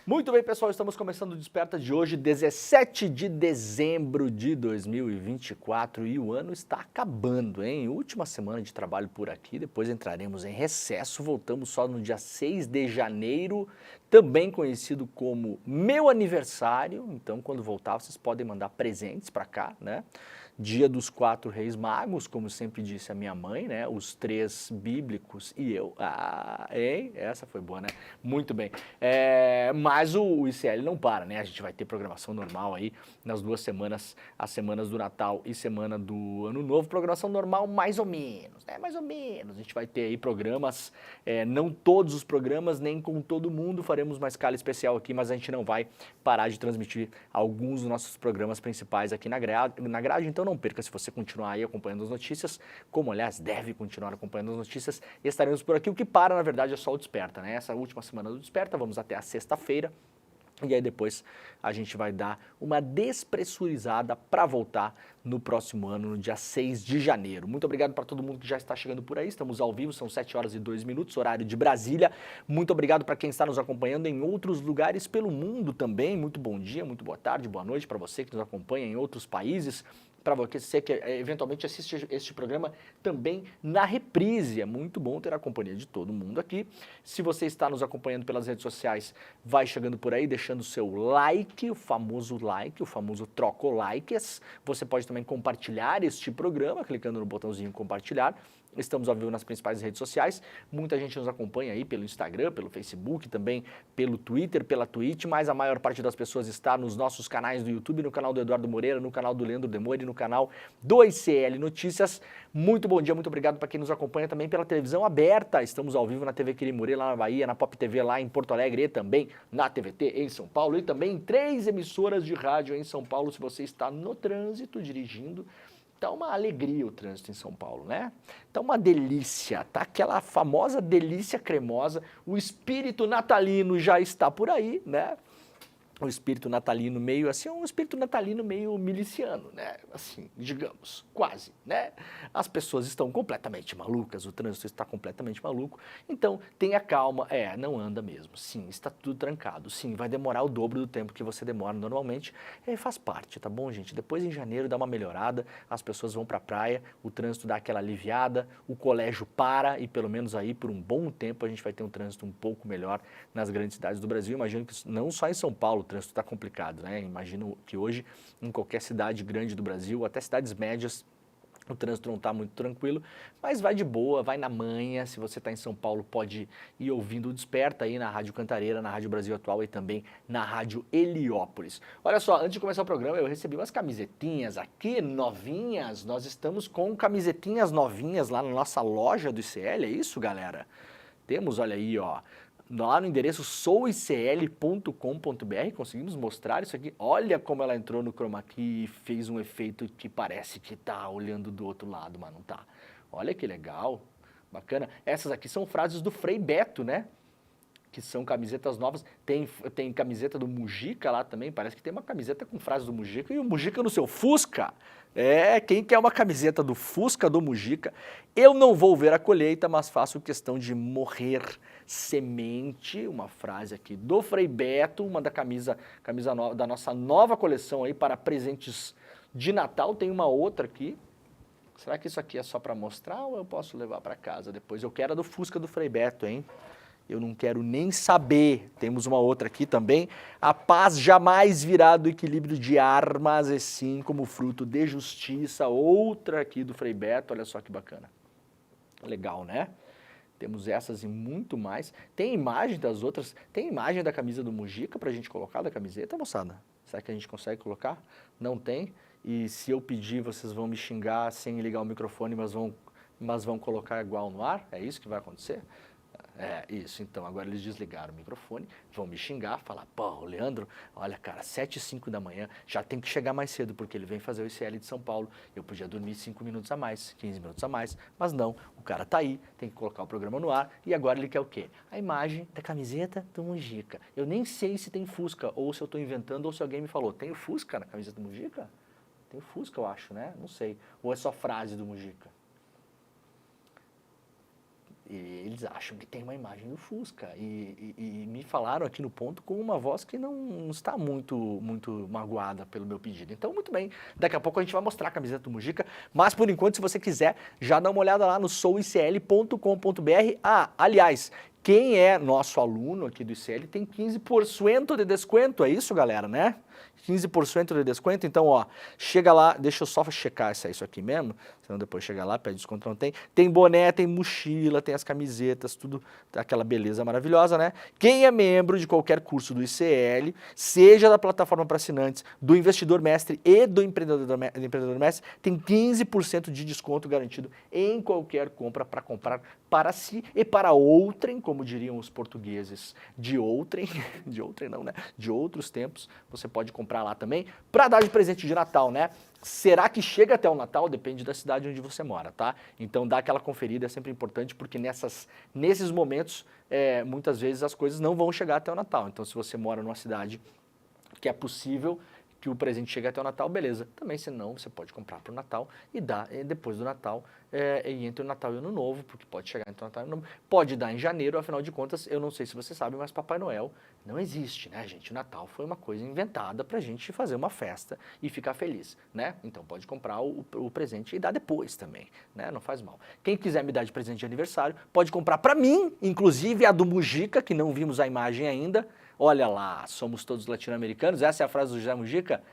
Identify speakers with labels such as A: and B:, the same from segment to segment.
A: Muito bem, pessoal, estamos começando o Desperta de hoje, 17 de dezembro de 2024 e o ano está acabando, hein? Última semana de trabalho por aqui, depois entraremos em recesso, voltamos só no dia 6 de janeiro, também conhecido como meu aniversário, então quando voltar vocês podem mandar presentes para cá, né? Dia dos 4 Reis Magos, como sempre disse a minha mãe, né? Os 3 bíblicos e eu. Ah, hein? Essa foi boa, né? Muito bem. Mas o ICL não para, né? A gente vai ter programação normal aí nas 2 semanas, as semanas do Natal e semana do Ano Novo. Programação normal mais ou menos, né? Mais ou menos. A gente vai ter aí programas, não todos os programas, nem com todo mundo. Faremos uma escala especial aqui, mas a gente não vai parar de transmitir alguns dos nossos programas principais aqui na grade. Então não perca se você continuar aí acompanhando as notícias, como aliás deve continuar acompanhando as notícias, e estaremos por aqui. O que para, na verdade, é só o Desperta, né? Essa última semana do Desperta, vamos até a sexta-feira, e aí depois a gente vai dar uma despressurizada para voltar no próximo ano, no dia 6 de janeiro. Muito obrigado para todo mundo que já está chegando por aí, estamos ao vivo, são 7 horas e 2 minutos, horário de Brasília. Muito obrigado para quem está nos acompanhando em outros lugares pelo mundo também. Muito bom dia, muito boa tarde, boa noite para você que nos acompanha em outros países. Para você que eventualmente assiste este programa também na reprise. É muito bom ter a companhia de todo mundo aqui. Se você está nos acompanhando pelas redes sociais, vai chegando por aí, deixando o seu like, o famoso troco likes. Você pode também compartilhar este programa, clicando no botãozinho compartilhar. Estamos ao vivo nas principais redes sociais, muita gente nos acompanha aí pelo Instagram, pelo Facebook, também pelo Twitter, pela Twitch, mas a maior parte das pessoas está nos nossos canais do YouTube, no canal do Eduardo Moreira, no canal do Leandro Demore, no canal do ICL Notícias. Muito bom dia, muito obrigado para quem nos acompanha também pela televisão aberta. Estamos ao vivo na TV Quirimurê, lá na Bahia, na Pop TV lá em Porto Alegre e também na TVT em São Paulo e também em 3 emissoras de rádio em São Paulo. Se você está no trânsito dirigindo, tá uma alegria o trânsito em São Paulo, né? Tá uma delícia, tá aquela famosa delícia cremosa, o espírito natalino já está por aí, né? O espírito natalino meio assim, um espírito natalino meio miliciano, né? Assim, digamos, quase, né? As pessoas estão completamente malucas, o trânsito está completamente maluco, então tenha calma, não anda mesmo, sim, está tudo trancado, sim, vai demorar o dobro do tempo que você demora normalmente, faz parte, tá bom, gente? Depois em janeiro dá uma melhorada, as pessoas vão pra praia, o trânsito dá aquela aliviada, o colégio para e pelo menos aí por um bom tempo a gente vai ter um trânsito um pouco melhor nas grandes cidades do Brasil. Imagino que não só em São Paulo o trânsito está complicado, né? Imagino que hoje, em qualquer cidade grande do Brasil, até cidades médias, o trânsito não está muito tranquilo, mas vai de boa, vai na manha. Se você está em São Paulo, pode ir ouvindo o Desperta aí na Rádio Cantareira, na Rádio Brasil Atual e também na Rádio Heliópolis. Olha só, antes de começar o programa, eu recebi umas camisetinhas aqui, novinhas. Nós estamos com camisetinhas novinhas lá na nossa loja do ICL, é isso, galera? Temos, olha aí, ó, lá no endereço souicl.com.br, conseguimos mostrar isso aqui. Olha como ela entrou no chroma key e fez um efeito que parece que tá olhando do outro lado, mas não tá. Olha que legal, bacana. Essas aqui são frases do Frei Beto, né? Que são camisetas novas. Tem camiseta do Mujica lá também, parece que tem uma camiseta com frases do Mujica, e o Mujica no seu Fusca. Quem quer uma camiseta do Fusca do Mujica? Eu não vou ver a colheita, mas faço questão de morrer semente, uma frase aqui do Frei Beto, uma da camisa nova, da nossa nova coleção aí para presentes de Natal. Tem uma outra aqui. Será que isso aqui é só para mostrar ou eu posso levar para casa depois? Eu quero a do Fusca do Frei Beto, hein? Eu não quero nem saber. Temos uma outra aqui também. A paz jamais virá do equilíbrio de armas, e sim como fruto de justiça. Outra aqui do Frei Beto, olha só que bacana. Legal, né? Temos essas e muito mais. Tem imagem das outras, tem imagem da camisa do Mujica pra gente colocar da camiseta, moçada? Será que a gente consegue colocar? Não tem? E se eu pedir, vocês vão me xingar sem ligar o microfone, mas vão colocar igual no ar? É isso que vai acontecer? Isso, então, agora eles desligaram o microfone, vão me xingar, falar, pô, Leandro, olha, cara, 7h05 da manhã, já tem que chegar mais cedo, porque ele vem fazer o ICL de São Paulo, eu podia dormir 5 minutos a mais, 15 minutos a mais, mas não, o cara tá aí, tem que colocar o programa no ar, e agora ele quer o quê? A imagem da camiseta do Mujica. Eu nem sei se tem Fusca, ou se eu tô inventando, ou se alguém me falou, tem o Fusca na camiseta do Mujica? Tem o Fusca, eu acho, né? Não sei. Ou é só frase do Mujica? E eles acham que tem uma imagem do Fusca e me falaram aqui no ponto com uma voz que não está muito magoada pelo meu pedido. Então, muito bem, daqui a pouco a gente vai mostrar a camiseta do Mujica, mas por enquanto, se você quiser, já dá uma olhada lá no souicl.com.br. Ah, aliás, quem é nosso aluno aqui do ICL tem 15% de desconto, é isso, galera, né? 15% de desconto, então, ó, chega lá, deixa eu só checar se é isso aqui mesmo, senão depois chega lá, pede desconto, não tem. Tem boné, tem mochila, tem as camisetas, tudo, aquela beleza maravilhosa, né? Quem é membro de qualquer curso do ICL, seja da plataforma para assinantes, do Investidor Mestre e do Empreendedor Mestre, tem 15% de desconto garantido em qualquer compra para comprar para si e para outrem, como diriam os portugueses, de outrem não, né? De outros tempos, você pode comprar lá também, para dar de presente de Natal, né? Será que chega até o Natal? Depende da cidade onde você mora, tá? Então dá aquela conferida, é sempre importante, porque nesses momentos, muitas vezes as coisas não vão chegar até o Natal. Então se você mora numa cidade que é possível que o presente chegue até o Natal, beleza. Também, se não, você pode comprar para o Natal e dar depois do Natal, e entre o Natal e o Ano Novo, porque pode chegar entre o Natal e o Ano Novo. Pode dar em janeiro, afinal de contas, eu não sei se você sabe, mas Papai Noel não existe, né, gente? O Natal foi uma coisa inventada para a gente fazer uma festa e ficar feliz, né? Então pode comprar o presente e dar depois também, né? Não faz mal. Quem quiser me dar de presente de aniversário, pode comprar para mim, inclusive a do Mujica, que não vimos a imagem ainda. Olha lá, somos todos latino-americanos, essa é a frase do José Mujica?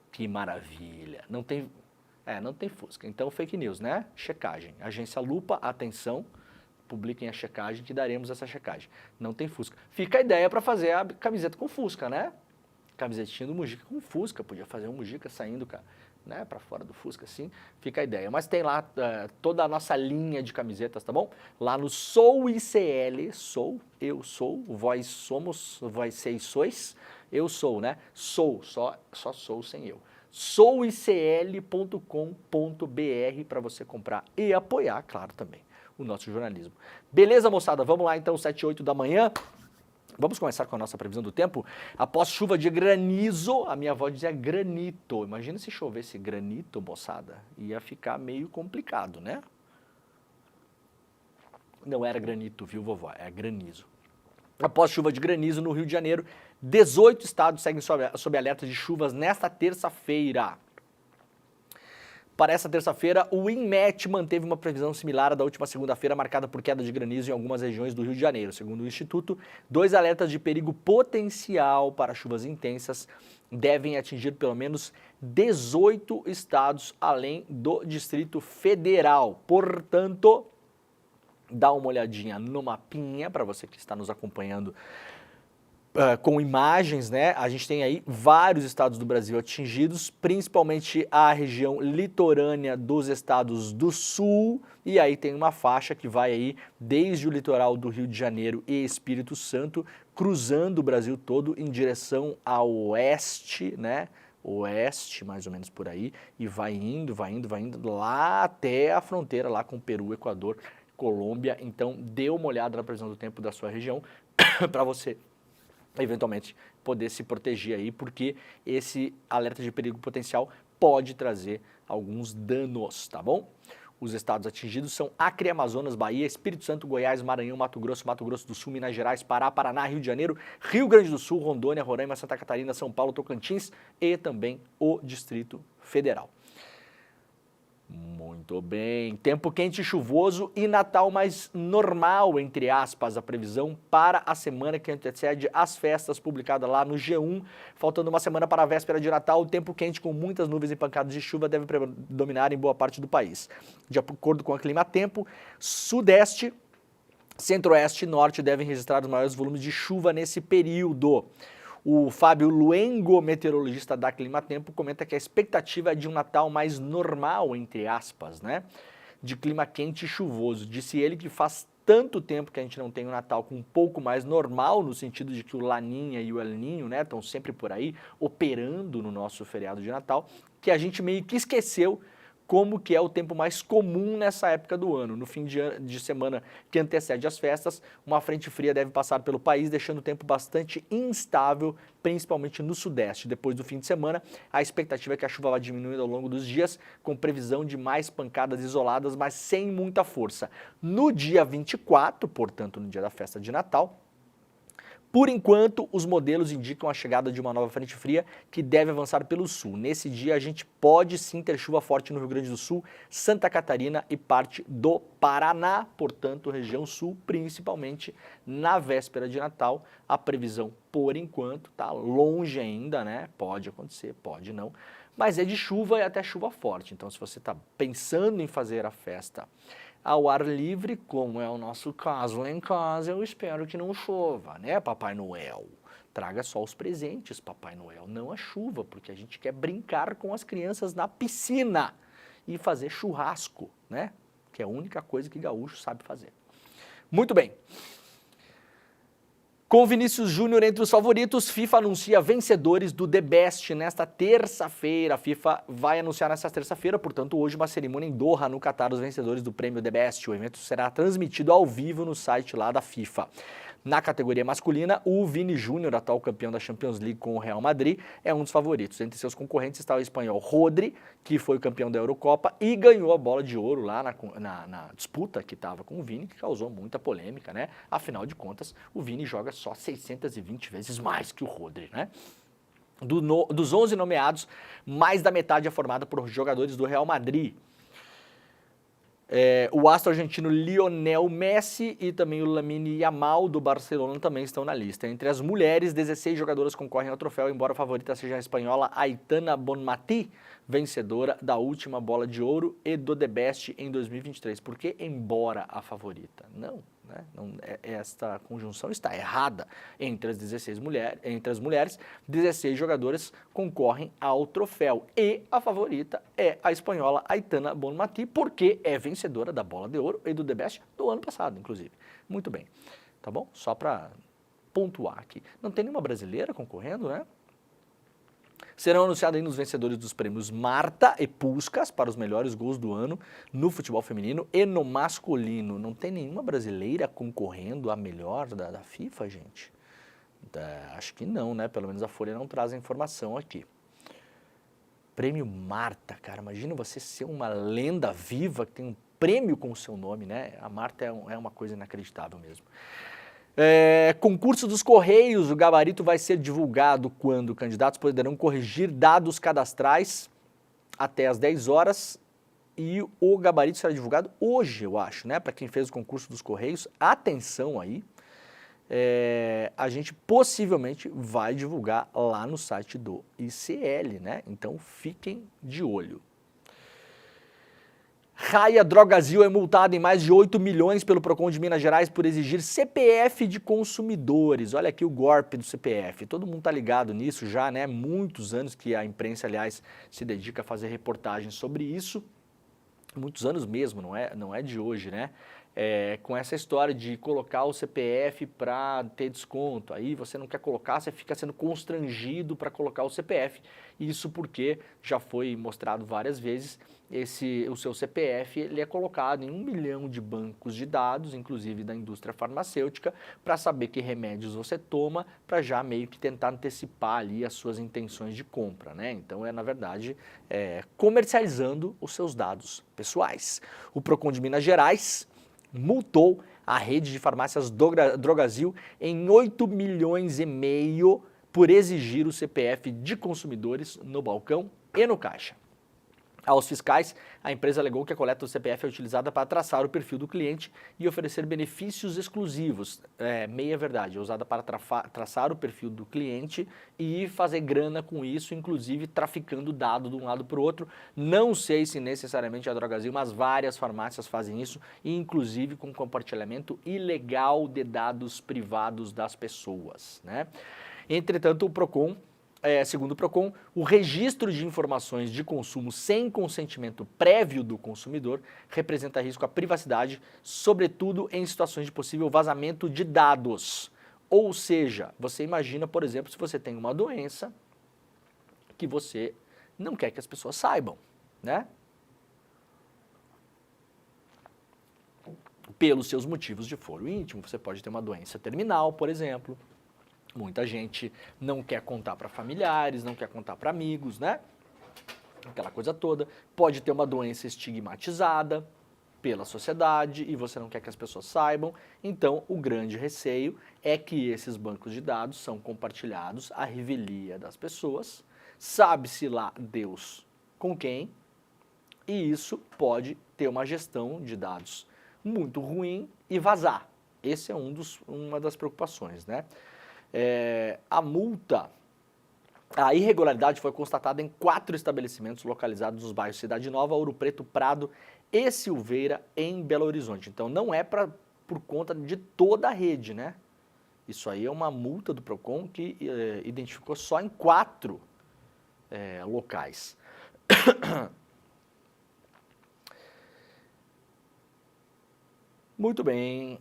A: Que maravilha, não tem Fusca, então fake news, né? Checagem, agência Lupa, atenção, publiquem a checagem que daremos essa checagem. Não tem Fusca. Fica a ideia para fazer a camiseta com Fusca, né? Camisetinha do Mujica com Fusca, podia fazer um Mujica saindo, cara, né, para fora do Fusca, assim, fica a ideia. Mas tem lá toda a nossa linha de camisetas, tá bom? Lá no Sou ICL, eu sou, vós somos, vós seis sois, eu sou, né? Sou, só sou sem eu. Souicl.com.br para você comprar e apoiar, claro, também o nosso jornalismo. Beleza, moçada? Vamos lá, então, 7 e 8 da manhã. Vamos começar com a nossa previsão do tempo. Após chuva de granizo, a minha avó dizia granito. Imagina se chovesse granito, moçada. Ia ficar meio complicado, né? Não era granito, viu, vovó? É granizo. Após chuva de granizo no Rio de Janeiro, 18 estados seguem sob alerta de chuvas nesta terça-feira. Para essa terça-feira, o INMET manteve uma previsão similar à da última segunda-feira, marcada por queda de granizo em algumas regiões do Rio de Janeiro. Segundo o Instituto, 2 alertas de perigo potencial para chuvas intensas devem atingir pelo menos 18 estados, além do Distrito Federal. Portanto, dá uma olhadinha no mapinha para você que está nos acompanhando com imagens, né? A gente tem aí vários estados do Brasil atingidos, principalmente a região litorânea dos estados do sul, e aí tem uma faixa que vai aí desde o litoral do Rio de Janeiro e Espírito Santo, cruzando o Brasil todo em direção ao oeste, né? Oeste, mais ou menos por aí, e vai indo lá até a fronteira lá com Peru, Equador, Colômbia. Então, dê uma olhada na previsão do tempo da sua região para você eventualmente poder se proteger aí, porque esse alerta de perigo potencial pode trazer alguns danos, tá bom? Os estados atingidos são Acre, Amazonas, Bahia, Espírito Santo, Goiás, Maranhão, Mato Grosso do Sul, Minas Gerais, Pará, Paraná, Rio de Janeiro, Rio Grande do Sul, Rondônia, Roraima, Santa Catarina, São Paulo, Tocantins e também o Distrito Federal. Muito bem, tempo quente e chuvoso e Natal mais normal, entre aspas, a previsão para a semana que antecede as festas, publicada lá no G1. Faltando uma semana para a véspera de Natal, o tempo quente com muitas nuvens e pancadas de chuva deve predominar em boa parte do país. De acordo com a Climatempo, Sudeste, Centro-Oeste e Norte devem registrar os maiores volumes de chuva nesse período. O Fábio Luengo, meteorologista da Climatempo, comenta que a expectativa é de um Natal mais normal, entre aspas, né? De clima quente e chuvoso. Disse ele que faz tanto tempo que a gente não tem um Natal com um pouco mais normal, no sentido de que o Laninha e o El Ninho, né, estão sempre por aí, operando no nosso feriado de Natal, que a gente meio que esqueceu como que é o tempo mais comum nessa época do ano. No fim de semana que antecede as festas, uma frente fria deve passar pelo país, deixando o tempo bastante instável, principalmente no sudeste. Depois do fim de semana, a expectativa é que a chuva vá diminuindo ao longo dos dias, com previsão de mais pancadas isoladas, mas sem muita força. No dia 24, portanto no dia da festa de Natal, por enquanto, os modelos indicam a chegada de uma nova frente fria que deve avançar pelo sul. Nesse dia, a gente pode sim ter chuva forte no Rio Grande do Sul, Santa Catarina e parte do Paraná, portanto, região sul, principalmente na véspera de Natal. A previsão, por enquanto, está longe ainda, né? Pode acontecer, pode não, mas é de chuva e até chuva forte. Então, se você está pensando em fazer a festa ao ar livre, como é o nosso caso lá em casa, eu espero que não chova, né, Papai Noel? Traga só os presentes, Papai Noel, não a chuva, porque a gente quer brincar com as crianças na piscina e fazer churrasco, né? Que é a única coisa que gaúcho sabe fazer. Muito bem. Com Vinícius Júnior entre os favoritos, FIFA anuncia vencedores do The Best nesta terça-feira. A FIFA vai anunciar nesta terça-feira, portanto, hoje uma cerimônia em Doha, no Catar, os vencedores do prêmio The Best. O evento será transmitido ao vivo no site lá da FIFA. Na categoria masculina, o Vini Júnior, atual campeão da Champions League com o Real Madrid, é um dos favoritos. Entre seus concorrentes está o espanhol Rodri, que foi o campeão da Eurocopa e ganhou a bola de ouro lá na disputa que estava com o Vini, que causou muita polêmica, né? Afinal de contas, o Vini joga só 620 vezes mais que o Rodri, né? Dos 11 nomeados, mais da metade é formada por jogadores do Real Madrid. O astro argentino Lionel Messi e também o Lamine Yamal do Barcelona também estão na lista. Entre as mulheres, 16 jogadoras concorrem ao troféu, embora a favorita seja a espanhola Aitana Bonmatí, vencedora da última bola de ouro e do The Best em 2023. Por que embora a favorita? Não, né? Esta conjunção está errada. Entre as mulheres, 16 jogadoras concorrem ao troféu e a favorita é a espanhola Aitana Bonmatí, porque é vencedora da bola de ouro e do The Best do ano passado, inclusive. Muito bem, tá bom? Só para pontuar aqui. Não tem nenhuma brasileira concorrendo, né? Serão anunciados ainda os vencedores dos prêmios Marta e Puskás para os melhores gols do ano no futebol feminino e no masculino. Não tem nenhuma brasileira concorrendo a melhor da FIFA, gente? Acho que não, né? Pelo menos a Folha não traz a informação aqui. Prêmio Marta, cara, imagina você ser uma lenda viva que tem um prêmio com o seu nome, né? A Marta é uma coisa inacreditável mesmo. Concurso dos Correios, o gabarito vai ser divulgado quando candidatos poderão corrigir dados cadastrais até às 10 horas e o gabarito será divulgado hoje, eu acho, né? Para quem fez o concurso dos Correios, atenção aí, a gente possivelmente vai divulgar lá no site do ICL, né? Então fiquem de olho. Raia Drogasil é multada em mais de 8 milhões pelo Procon de Minas Gerais por exigir CPF de consumidores. Olha aqui o golpe do CPF. Todo mundo tá ligado nisso já, né? Muitos anos que a imprensa, aliás, se dedica a fazer reportagens sobre isso. Muitos anos mesmo, não é de hoje, né? Com essa história de colocar o CPF para ter desconto. Aí você não quer colocar, você fica sendo constrangido para colocar o CPF. Isso porque já foi mostrado várias vezes, o seu CPF ele é colocado em 1 milhão de bancos de dados, inclusive da indústria farmacêutica, para saber que remédios você toma, para já meio que tentar antecipar ali as suas intenções de compra, né? Então na verdade, comercializando os seus dados pessoais. O Procon de Minas Gerais multou a rede de farmácias Drogasil em 8 milhões e meio por exigir o CPF de consumidores no balcão e no caixa. Aos fiscais, a empresa alegou que a coleta do CPF é utilizada para traçar o perfil do cliente e oferecer benefícios exclusivos. Meia verdade, é usada para traçar o perfil do cliente e fazer grana com isso, inclusive traficando dado de um lado para o outro. Não sei se necessariamente a Drogasil, mas várias farmácias fazem isso, inclusive com compartilhamento ilegal de dados privados das pessoas, né? Entretanto, o Procon, segundo o Procon, o registro de informações de consumo sem consentimento prévio do consumidor representa risco à privacidade, sobretudo em situações de possível vazamento de dados. Ou seja, você imagina, por exemplo, se você tem uma doença que você não quer que as pessoas saibam, né? pelos seus motivos de foro íntimo. Você pode ter uma doença terminal, por exemplo. Muita gente não quer contar para familiares, não quer contar para amigos, né? Aquela coisa toda. Pode ter uma doença estigmatizada pela sociedade e você não quer que as pessoas saibam. Então, o grande receio é que esses bancos de dados são compartilhados à revelia das pessoas, sabe-se lá Deus com quem, e isso pode ter uma gestão de dados muito ruim e vazar. Esse é uma das preocupações, né? A irregularidade foi constatada em 4 estabelecimentos localizados nos bairros Cidade Nova, Ouro Preto, Prado e Silveira, em Belo Horizonte. Então não é por conta de toda a rede, né? Isso aí é uma multa do PROCON que identificou só em 4 locais. Muito bem.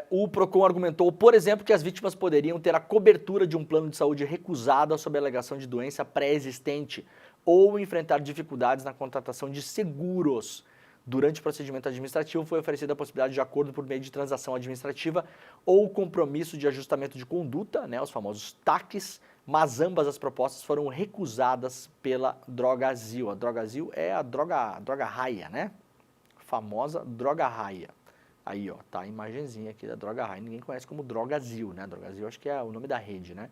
A: O PROCON argumentou, por exemplo, que as vítimas poderiam ter a cobertura de um plano de saúde recusada sob a alegação de doença pré-existente ou enfrentar dificuldades na contratação de seguros. Durante o procedimento administrativo foi oferecida a possibilidade de acordo por meio de transação administrativa ou compromisso de ajustamento de conduta, né, os famosos TACs, mas ambas as propostas foram recusadas pela Drogazil. A Drogazil é a droga raia, né? A famosa droga raia. Aí, ó, tá a imagenzinha aqui da Droga Raia. Ninguém conhece como Drogazil, né? Drogazil acho que é o nome da rede, né?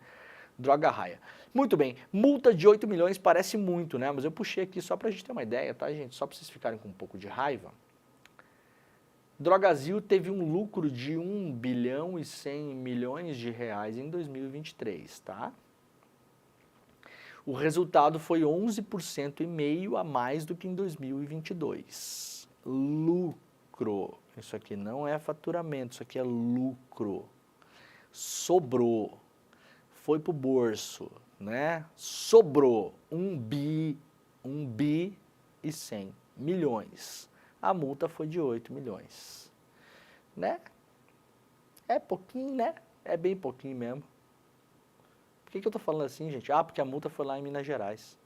A: Droga Raia. Muito bem, multa de 8 milhões parece muito, né? Mas eu puxei aqui só pra gente ter uma ideia, tá, gente? Só pra vocês ficarem com um pouco de raiva. Drogazil teve um lucro de 1 bilhão e 100 milhões de reais em 2023, tá? O resultado foi 11,5% a mais do que em 2022. Lucro. Isso aqui não é faturamento, isso aqui é lucro. Sobrou. Foi pro bolso, né? Sobrou 1 bi e 100 milhões. A multa foi de 8 milhões. Né? É pouquinho, né? É bem pouquinho mesmo. Por que eu tô falando assim, gente? Ah, porque a multa foi lá em Minas Gerais.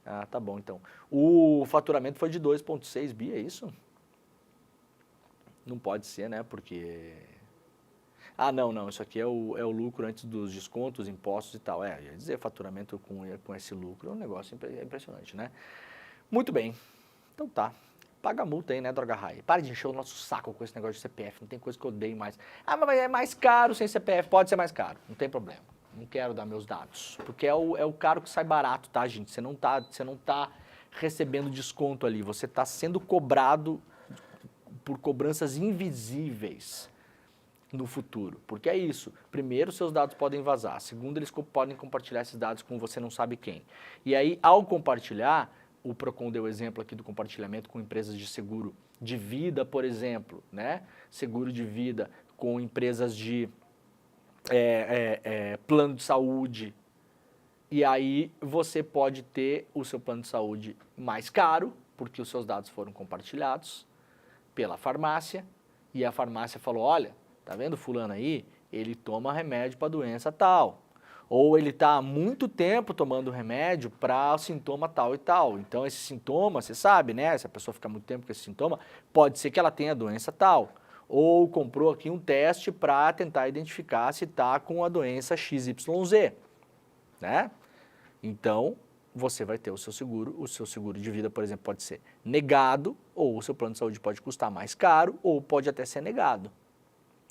A: Ah, tá bom, então. O faturamento foi de 2,6 bi, é isso? Não pode ser, né? Porque... Ah, não, isso aqui é o lucro antes dos descontos, impostos e tal. Ia dizer, faturamento com esse lucro é um negócio impressionante, né? Muito bem. Então tá. Paga a multa aí, né, Droga Raia? Para de encher o nosso saco com esse negócio de CPF. Não tem coisa que eu odeio mais. Ah, mas é mais caro sem CPF. Pode ser mais caro. Não tem problema. Não quero dar meus dados. Porque é o caro que sai barato, tá, gente? Você não tá recebendo desconto ali. Você tá sendo cobrado por cobranças invisíveis no futuro. Porque é isso. Primeiro, seus dados podem vazar. Segundo, eles podem compartilhar esses dados com você não sabe quem. E aí, ao compartilhar, o PROCON deu exemplo aqui do compartilhamento com empresas de seguro de vida, por exemplo, né? Seguro de vida com empresas de plano de saúde. E aí, você pode ter o seu plano de saúde mais caro, porque os seus dados foram compartilhados pela farmácia, e a farmácia falou, olha, tá vendo fulano aí? Ele toma remédio para doença tal. Ou ele está há muito tempo tomando remédio para sintoma tal e tal. Então esse sintoma, você sabe, né? Se a pessoa fica muito tempo com esse sintoma, pode ser que ela tenha doença tal. Ou comprou aqui um teste para tentar identificar se está com a doença XYZ, né? Então, você vai ter o seu seguro de vida, por exemplo, pode ser negado, ou o seu plano de saúde pode custar mais caro, ou pode até ser negado,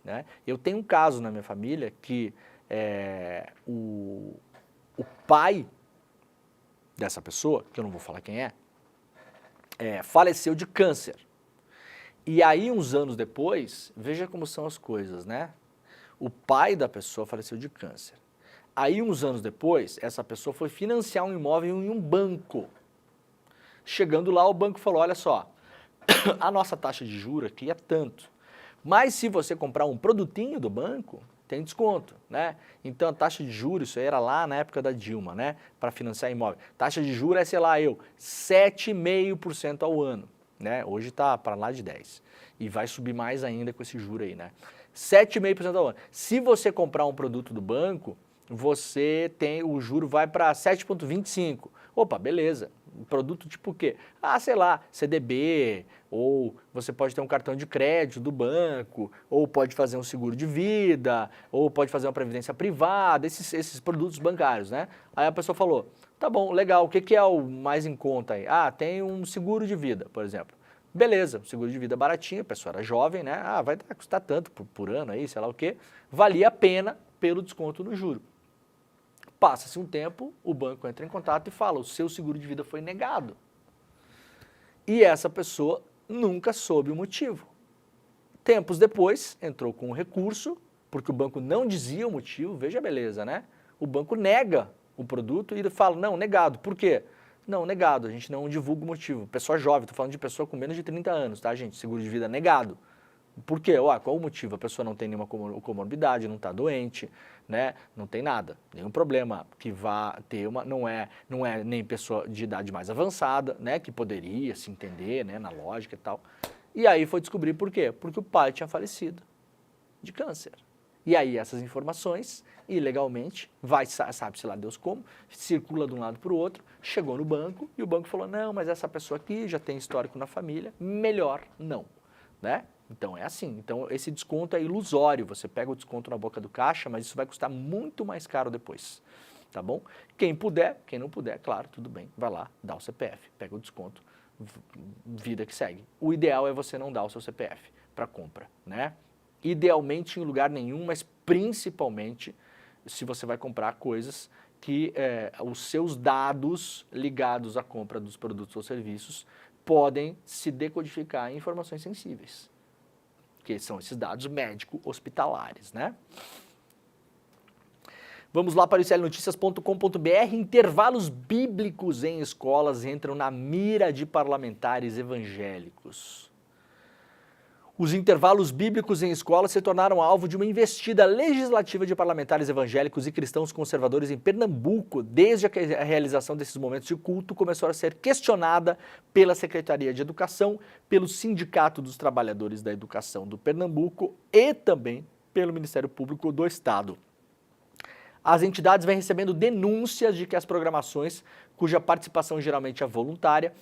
A: né? Eu tenho um caso na minha família que o pai dessa pessoa, que eu não vou falar quem faleceu de câncer. E aí, uns anos depois, veja como são as coisas, né? O pai da pessoa faleceu de câncer. Aí, uns anos depois, essa pessoa foi financiar um imóvel em um banco. Chegando lá, o banco falou, olha só, a nossa taxa de juros aqui é tanto, mas se você comprar um produtinho do banco, tem desconto, né? Então, a taxa de juros, isso aí era lá na época da Dilma, né? Para financiar imóvel. Taxa de juros é, sei lá, 7,5% ao ano, né? Hoje está para lá de 10%. E vai subir mais ainda com esse juro aí, né? 7,5% ao ano. Se você comprar um produto do banco, o juro vai para 7,25%. Opa, beleza. Produto tipo o quê? Ah, sei lá, CDB, ou você pode ter um cartão de crédito do banco, ou pode fazer um seguro de vida, ou pode fazer uma previdência privada, esses produtos bancários, né? Aí a pessoa falou, tá bom, legal, o que é o mais em conta aí? Ah, tem um seguro de vida, por exemplo. Beleza, seguro de vida baratinho, a pessoa era jovem, né? Ah, vai custar tanto por ano aí, sei lá o quê. Valia a pena pelo desconto no juro. Passa-se um tempo, o banco entra em contato e fala, o seu seguro de vida foi negado. E essa pessoa nunca soube o motivo. Tempos depois, entrou com um recurso, porque o banco não dizia o motivo, veja a beleza, né? O banco nega o produto e fala, não, negado. Por quê? Não, negado, a gente não divulga o motivo. Pessoa jovem, estou falando de pessoa com menos de 30 anos, tá, gente? Seguro de vida negado. Por quê? Qual o motivo? A pessoa não tem nenhuma comorbidade, não está doente, né? Não tem nada, nenhum problema que vá ter não é nem pessoa de idade mais avançada, né? Que poderia se entender, né? Na lógica e tal. E aí foi descobrir por quê? Porque o pai tinha falecido de câncer. E aí essas informações, ilegalmente, sabe-se lá Deus como, circula de um lado para o outro, chegou no banco e o banco falou, não, mas essa pessoa aqui já tem histórico na família, melhor não, né? Então é assim, então esse desconto é ilusório, você pega o desconto na boca do caixa, mas isso vai custar muito mais caro depois, tá bom? Quem puder, quem não puder, claro, tudo bem, vai lá, dá o CPF, pega o desconto, vida que segue. O ideal é você não dar o seu CPF para compra, né? Idealmente em lugar nenhum, mas principalmente se você vai comprar coisas que os seus dados ligados à compra dos produtos ou serviços podem se decodificar em informações sensíveis, que são esses dados médico-hospitalares, né? Vamos lá para o iclnoticias.com.br. Intervalos bíblicos em escolas entram na mira de parlamentares evangélicos. Os intervalos bíblicos em escolas se tornaram alvo de uma investida legislativa de parlamentares evangélicos e cristãos conservadores em Pernambuco, desde que a realização desses momentos de culto começou a ser questionada pela Secretaria de Educação, pelo Sindicato dos Trabalhadores da Educação do Pernambuco e também pelo Ministério Público do Estado. As entidades vêm recebendo denúncias de que as programações, cuja participação geralmente é voluntária,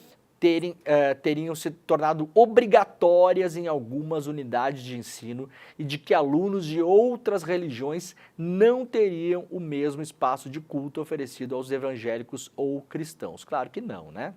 A: teriam se tornado obrigatórias em algumas unidades de ensino e de que alunos de outras religiões não teriam o mesmo espaço de culto oferecido aos evangélicos ou cristãos. Claro que não, né?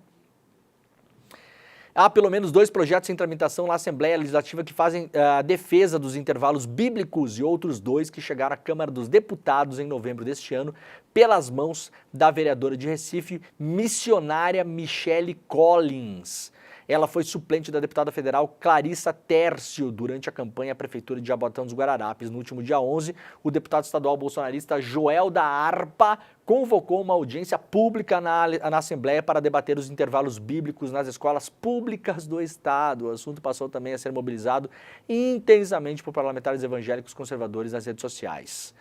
A: Há pelo menos 2 projetos em tramitação na Assembleia Legislativa que fazem a defesa dos intervalos bíblicos e outros 2 que chegaram à Câmara dos Deputados em novembro deste ano pelas mãos da vereadora de Recife, missionária Michele Collins. Ela foi suplente da deputada federal Clarissa Tércio durante a campanha à Prefeitura de Jaboatão dos Guararapes. No último dia 11, o deputado estadual bolsonarista Joel da Harpa convocou uma audiência pública na Assembleia para debater os intervalos bíblicos nas escolas públicas do Estado. O assunto passou também a ser mobilizado intensamente por parlamentares evangélicos conservadores nas redes sociais.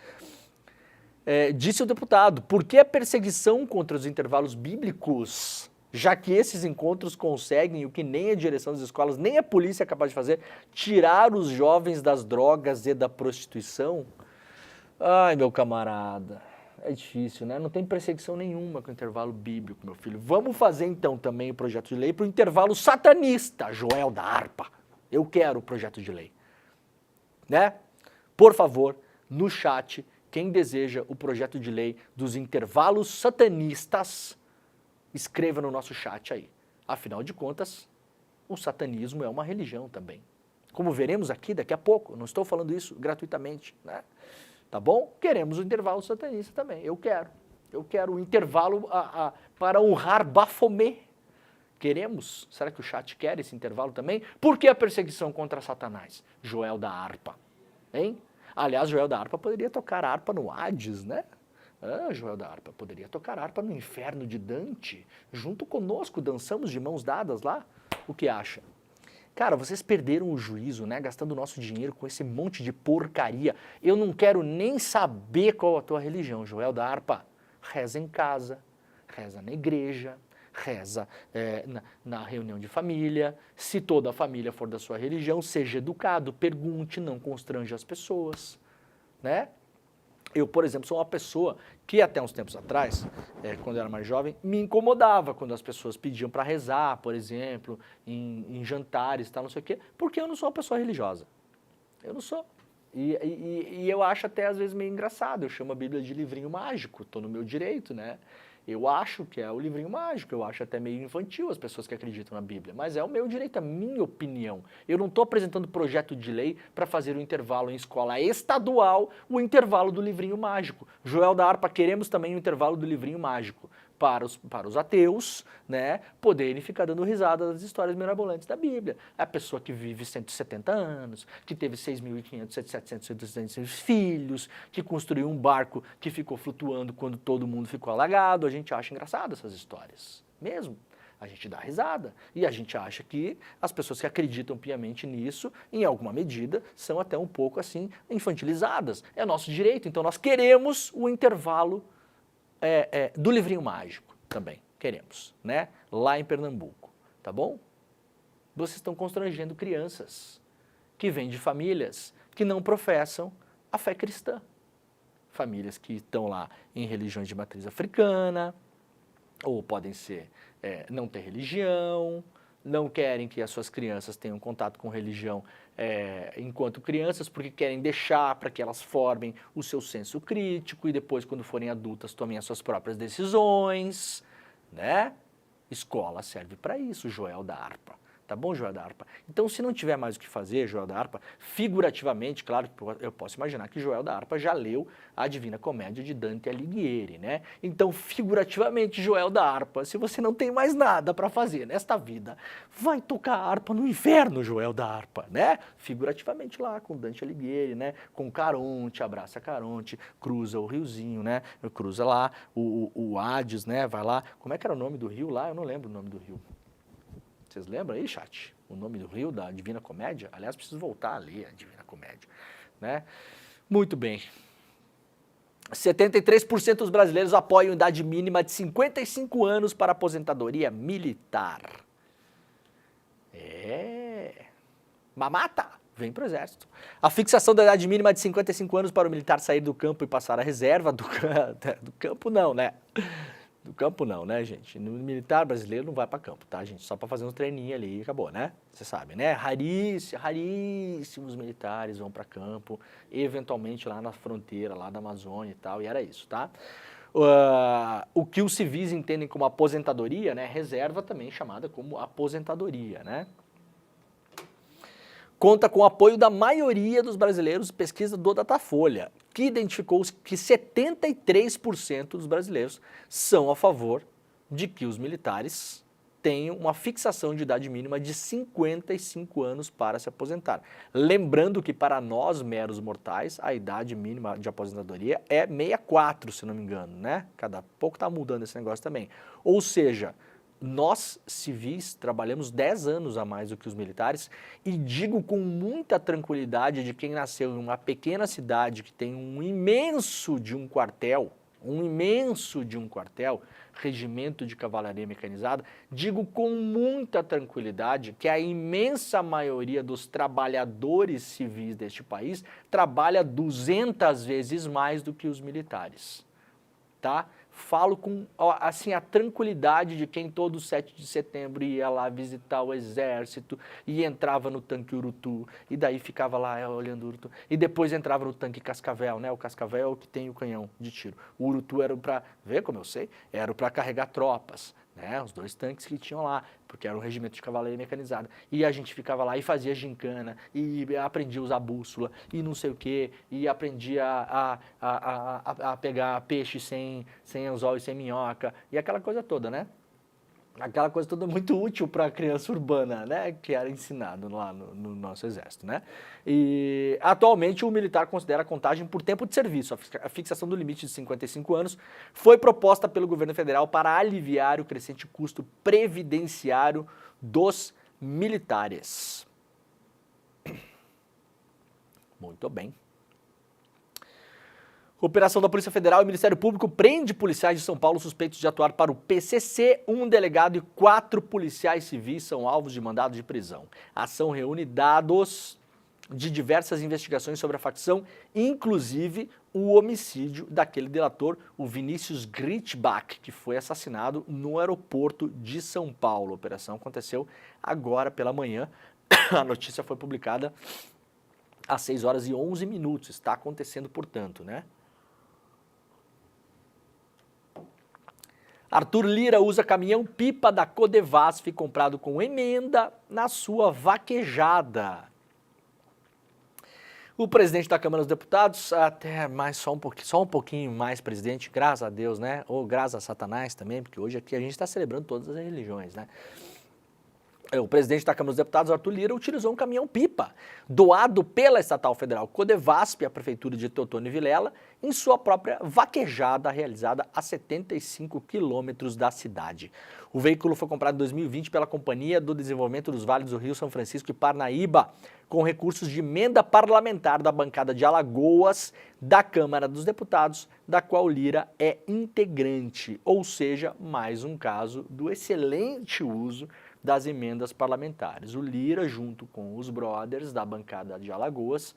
A: Disse o deputado, por que a perseguição contra os intervalos bíblicos? Já que esses encontros conseguem o que nem a direção das escolas, nem a polícia é capaz de fazer, tirar os jovens das drogas e da prostituição? Ai, meu camarada, é difícil, né? Não tem perseguição nenhuma com o intervalo bíblico, meu filho. Vamos fazer então também o projeto de lei para o intervalo satanista, Joel da Harpa. Eu quero o projeto de lei, né? Por favor, no chat, quem deseja o projeto de lei dos intervalos satanistas, escreva no nosso chat aí. Afinal de contas, o satanismo é uma religião também. Como veremos aqui daqui a pouco, não estou falando isso gratuitamente, né? Tá bom? Queremos o intervalo satanista também, eu quero. Eu quero o intervalo para honrar Bafomé. Queremos? Será que o chat quer esse intervalo também? Por que a perseguição contra Satanás? Joel da Harpa, hein? Aliás, Joel da Harpa poderia tocar harpa no Hades, né? Joel da Harpa poderia tocar harpa no inferno de Dante. Junto conosco, dançamos de mãos dadas lá. O que acha? Cara, vocês perderam o juízo, né? Gastando o nosso dinheiro com esse monte de porcaria. Eu não quero nem saber qual a tua religião, Joel da Harpa. Reza em casa, reza na igreja, reza na reunião de família. Se toda a família for da sua religião, seja educado, pergunte, não constranja as pessoas, né? Eu, por exemplo, sou uma pessoa que até uns tempos atrás, quando eu era mais jovem, me incomodava quando as pessoas pediam para rezar, por exemplo, em jantares e tal, não sei o quê, porque eu não sou uma pessoa religiosa. Eu não sou. E eu acho até às vezes meio engraçado, eu chamo a Bíblia de livrinho mágico, estou no meu direito, né? Eu acho que é o livrinho mágico, eu acho até meio infantil as pessoas que acreditam na Bíblia, mas é o meu direito, a minha opinião. Eu não estou apresentando projeto de lei para fazer o intervalo em escola estadual, o intervalo do livrinho mágico. Joel da Harpa, queremos também o intervalo do livrinho mágico para os ateus, né, poderem ficar dando risada das histórias mirabolantes da Bíblia. A pessoa que vive 170 anos, que teve 6.500, 700 filhos, que construiu um barco que ficou flutuando quando todo mundo ficou alagado, a gente acha engraçado essas histórias, mesmo. A gente dá risada e a gente acha que as pessoas que acreditam piamente nisso, em alguma medida, são até um pouco assim infantilizadas. É nosso direito, então nós queremos o intervalo do livrinho mágico também, queremos, né? Lá em Pernambuco, tá bom? Vocês estão constrangendo crianças que vêm de famílias que não professam a fé cristã. Famílias que estão lá em religiões de matriz africana, ou podem ser, não ter religião, não querem que as suas crianças tenham contato com religião enquanto crianças, porque querem deixar para que elas formem o seu senso crítico e depois, quando forem adultas, tomem as suas próprias decisões, né? Escola serve para isso, Joel da Harpa. Tá bom, Joel da Harpa? Então, se não tiver mais o que fazer, Joel da Harpa, figurativamente, claro, eu posso imaginar que Joel da Harpa já leu a Divina Comédia de Dante Alighieri, né? Então, figurativamente, Joel da Harpa, se você não tem mais nada para fazer nesta vida, vai tocar harpa no inferno, Joel da Harpa, né? Figurativamente lá, com Dante Alighieri, né? Com Caronte, abraça Caronte, cruza o riozinho, né? Cruza lá o Hades, né? Vai lá. Como é que era o nome do rio lá? Eu não lembro o nome do rio. Vocês lembram aí, chat? O nome do rio da Divina Comédia? Aliás, preciso voltar a ler a Divina Comédia, né? Muito bem. 73% dos brasileiros apoiam idade mínima de 55 anos para aposentadoria militar. Mamata, vem pro exército. A fixação da idade mínima de 55 anos para o militar sair do campo e passar à reserva do campo não, né? Do campo não, né, gente? No militar brasileiro não vai para campo, tá, gente? Só para fazer um treininho ali e acabou, né? Você sabe, né? Raríssimos militares vão para campo, eventualmente lá na fronteira, lá da Amazônia e tal, e era isso, tá? O que os civis entendem como aposentadoria, né? Reserva também chamada como aposentadoria, né? Conta com o apoio da maioria dos brasileiros, pesquisa do Datafolha, que identificou que 73% dos brasileiros são a favor de que os militares tenham uma fixação de idade mínima de 55 anos para se aposentar. Lembrando que para nós, meros mortais, a idade mínima de aposentadoria é 64, se não me engano, né? Cada pouco está mudando esse negócio também. Ou seja, nós, civis, trabalhamos 10 anos a mais do que os militares e digo com muita tranquilidade de quem nasceu em uma pequena cidade que tem um imenso de um quartel, regimento de cavalaria mecanizada, digo com muita tranquilidade que a imensa maioria dos trabalhadores civis deste país trabalha 200 vezes mais do que os militares, tá? Falo com, assim, a tranquilidade de quem todo 7 de setembro ia lá visitar o exército e entrava no tanque Urutu, e daí ficava lá olhando o Urutu, e depois entrava no tanque Cascavel, né? O Cascavel é o que tem o canhão de tiro. O Urutu era para, vê como eu sei, era para carregar tropas, né? Os 2 tanques que tinham lá, porque era um regimento de cavalaria mecanizada. E a gente ficava lá e fazia gincana, e aprendia a usar bússola, e não sei o quê, e aprendia a pegar peixe sem anzol e sem minhoca, e aquela coisa toda, né? Aquela coisa toda muito útil para a criança urbana, né? Que era ensinado lá no nosso exército, né? E atualmente o militar considera a contagem por tempo de serviço. A fixação do limite de 55 anos foi proposta pelo governo federal para aliviar o crescente custo previdenciário dos militares. Muito bem. Operação da Polícia Federal e Ministério Público prende policiais de São Paulo suspeitos de atuar para o PCC. Um delegado e 4 policiais civis são alvos de mandado de prisão. A ação reúne dados de diversas investigações sobre a facção, inclusive o homicídio daquele delator, o Vinícius Grittbach, que foi assassinado no aeroporto de São Paulo. A operação aconteceu agora pela manhã. A notícia foi publicada às 6 horas e 11 minutos. Está acontecendo, portanto, né? Arthur Lira usa caminhão-pipa da Codevasf comprado com emenda na sua vaquejada. O presidente da Câmara dos Deputados, até mais só um pouquinho mais presidente, graças a Deus, né? Ou graças a Satanás também, porque hoje aqui a gente está celebrando todas as religiões, né? O presidente da Câmara dos Deputados, Arthur Lira, utilizou um caminhão-pipa doado pela estatal federal Codevasf, a prefeitura de Teotônio e Vilela, em sua própria vaquejada realizada a 75 quilômetros da cidade. O veículo foi comprado em 2020 pela Companhia do Desenvolvimento dos Vales do Rio, São Francisco e Parnaíba, com recursos de emenda parlamentar da bancada de Alagoas da Câmara dos Deputados, da qual Lira é integrante, ou seja, mais um caso do excelente uso das emendas parlamentares. O Lira, junto com os brothers da bancada de Alagoas,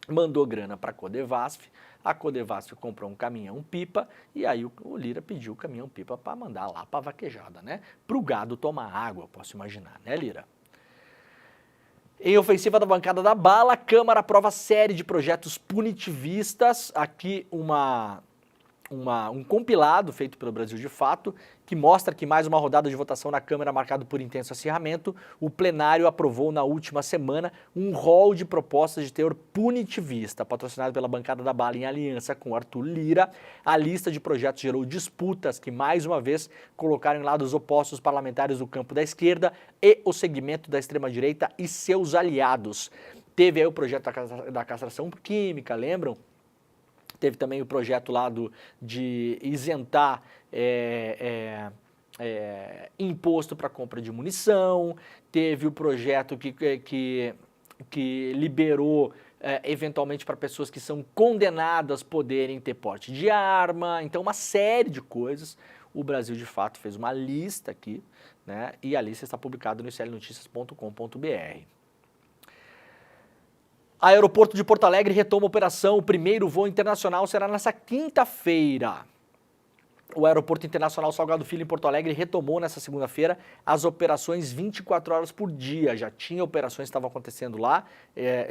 A: mandou grana para a Codevasf comprou um caminhão-pipa e aí o Lira pediu o caminhão-pipa para mandar lá para a vaquejada, né? Para o gado tomar água, posso imaginar, né, Lira? Em ofensiva da bancada da bala, a Câmara aprova série de projetos punitivistas. Aqui um compilado feito pelo Brasil de Fato, que mostra que mais uma rodada de votação na Câmara marcado por intenso acirramento. O plenário aprovou na última semana um rol de propostas de teor punitivista, patrocinado pela bancada da bala em aliança com Arthur Lira. A lista de projetos gerou disputas que, mais uma vez, colocaram em lados opostos parlamentares do campo da esquerda e o segmento da extrema-direita e seus aliados. Teve aí o projeto da castração química, lembram? Teve também o projeto lá de isentar imposto para compra de munição, teve o projeto que liberou eventualmente para pessoas que são condenadas poderem ter porte de arma, então uma série de coisas. O Brasil de Fato fez uma lista aqui, né, e a lista está publicada no iclnoticias.com.br. Aeroporto de Porto Alegre retoma a operação. O primeiro voo internacional será nessa quinta-feira. O Aeroporto Internacional Salgado Filho em Porto Alegre retomou nessa segunda-feira as operações 24 horas por dia. Já tinha operações que estavam acontecendo lá,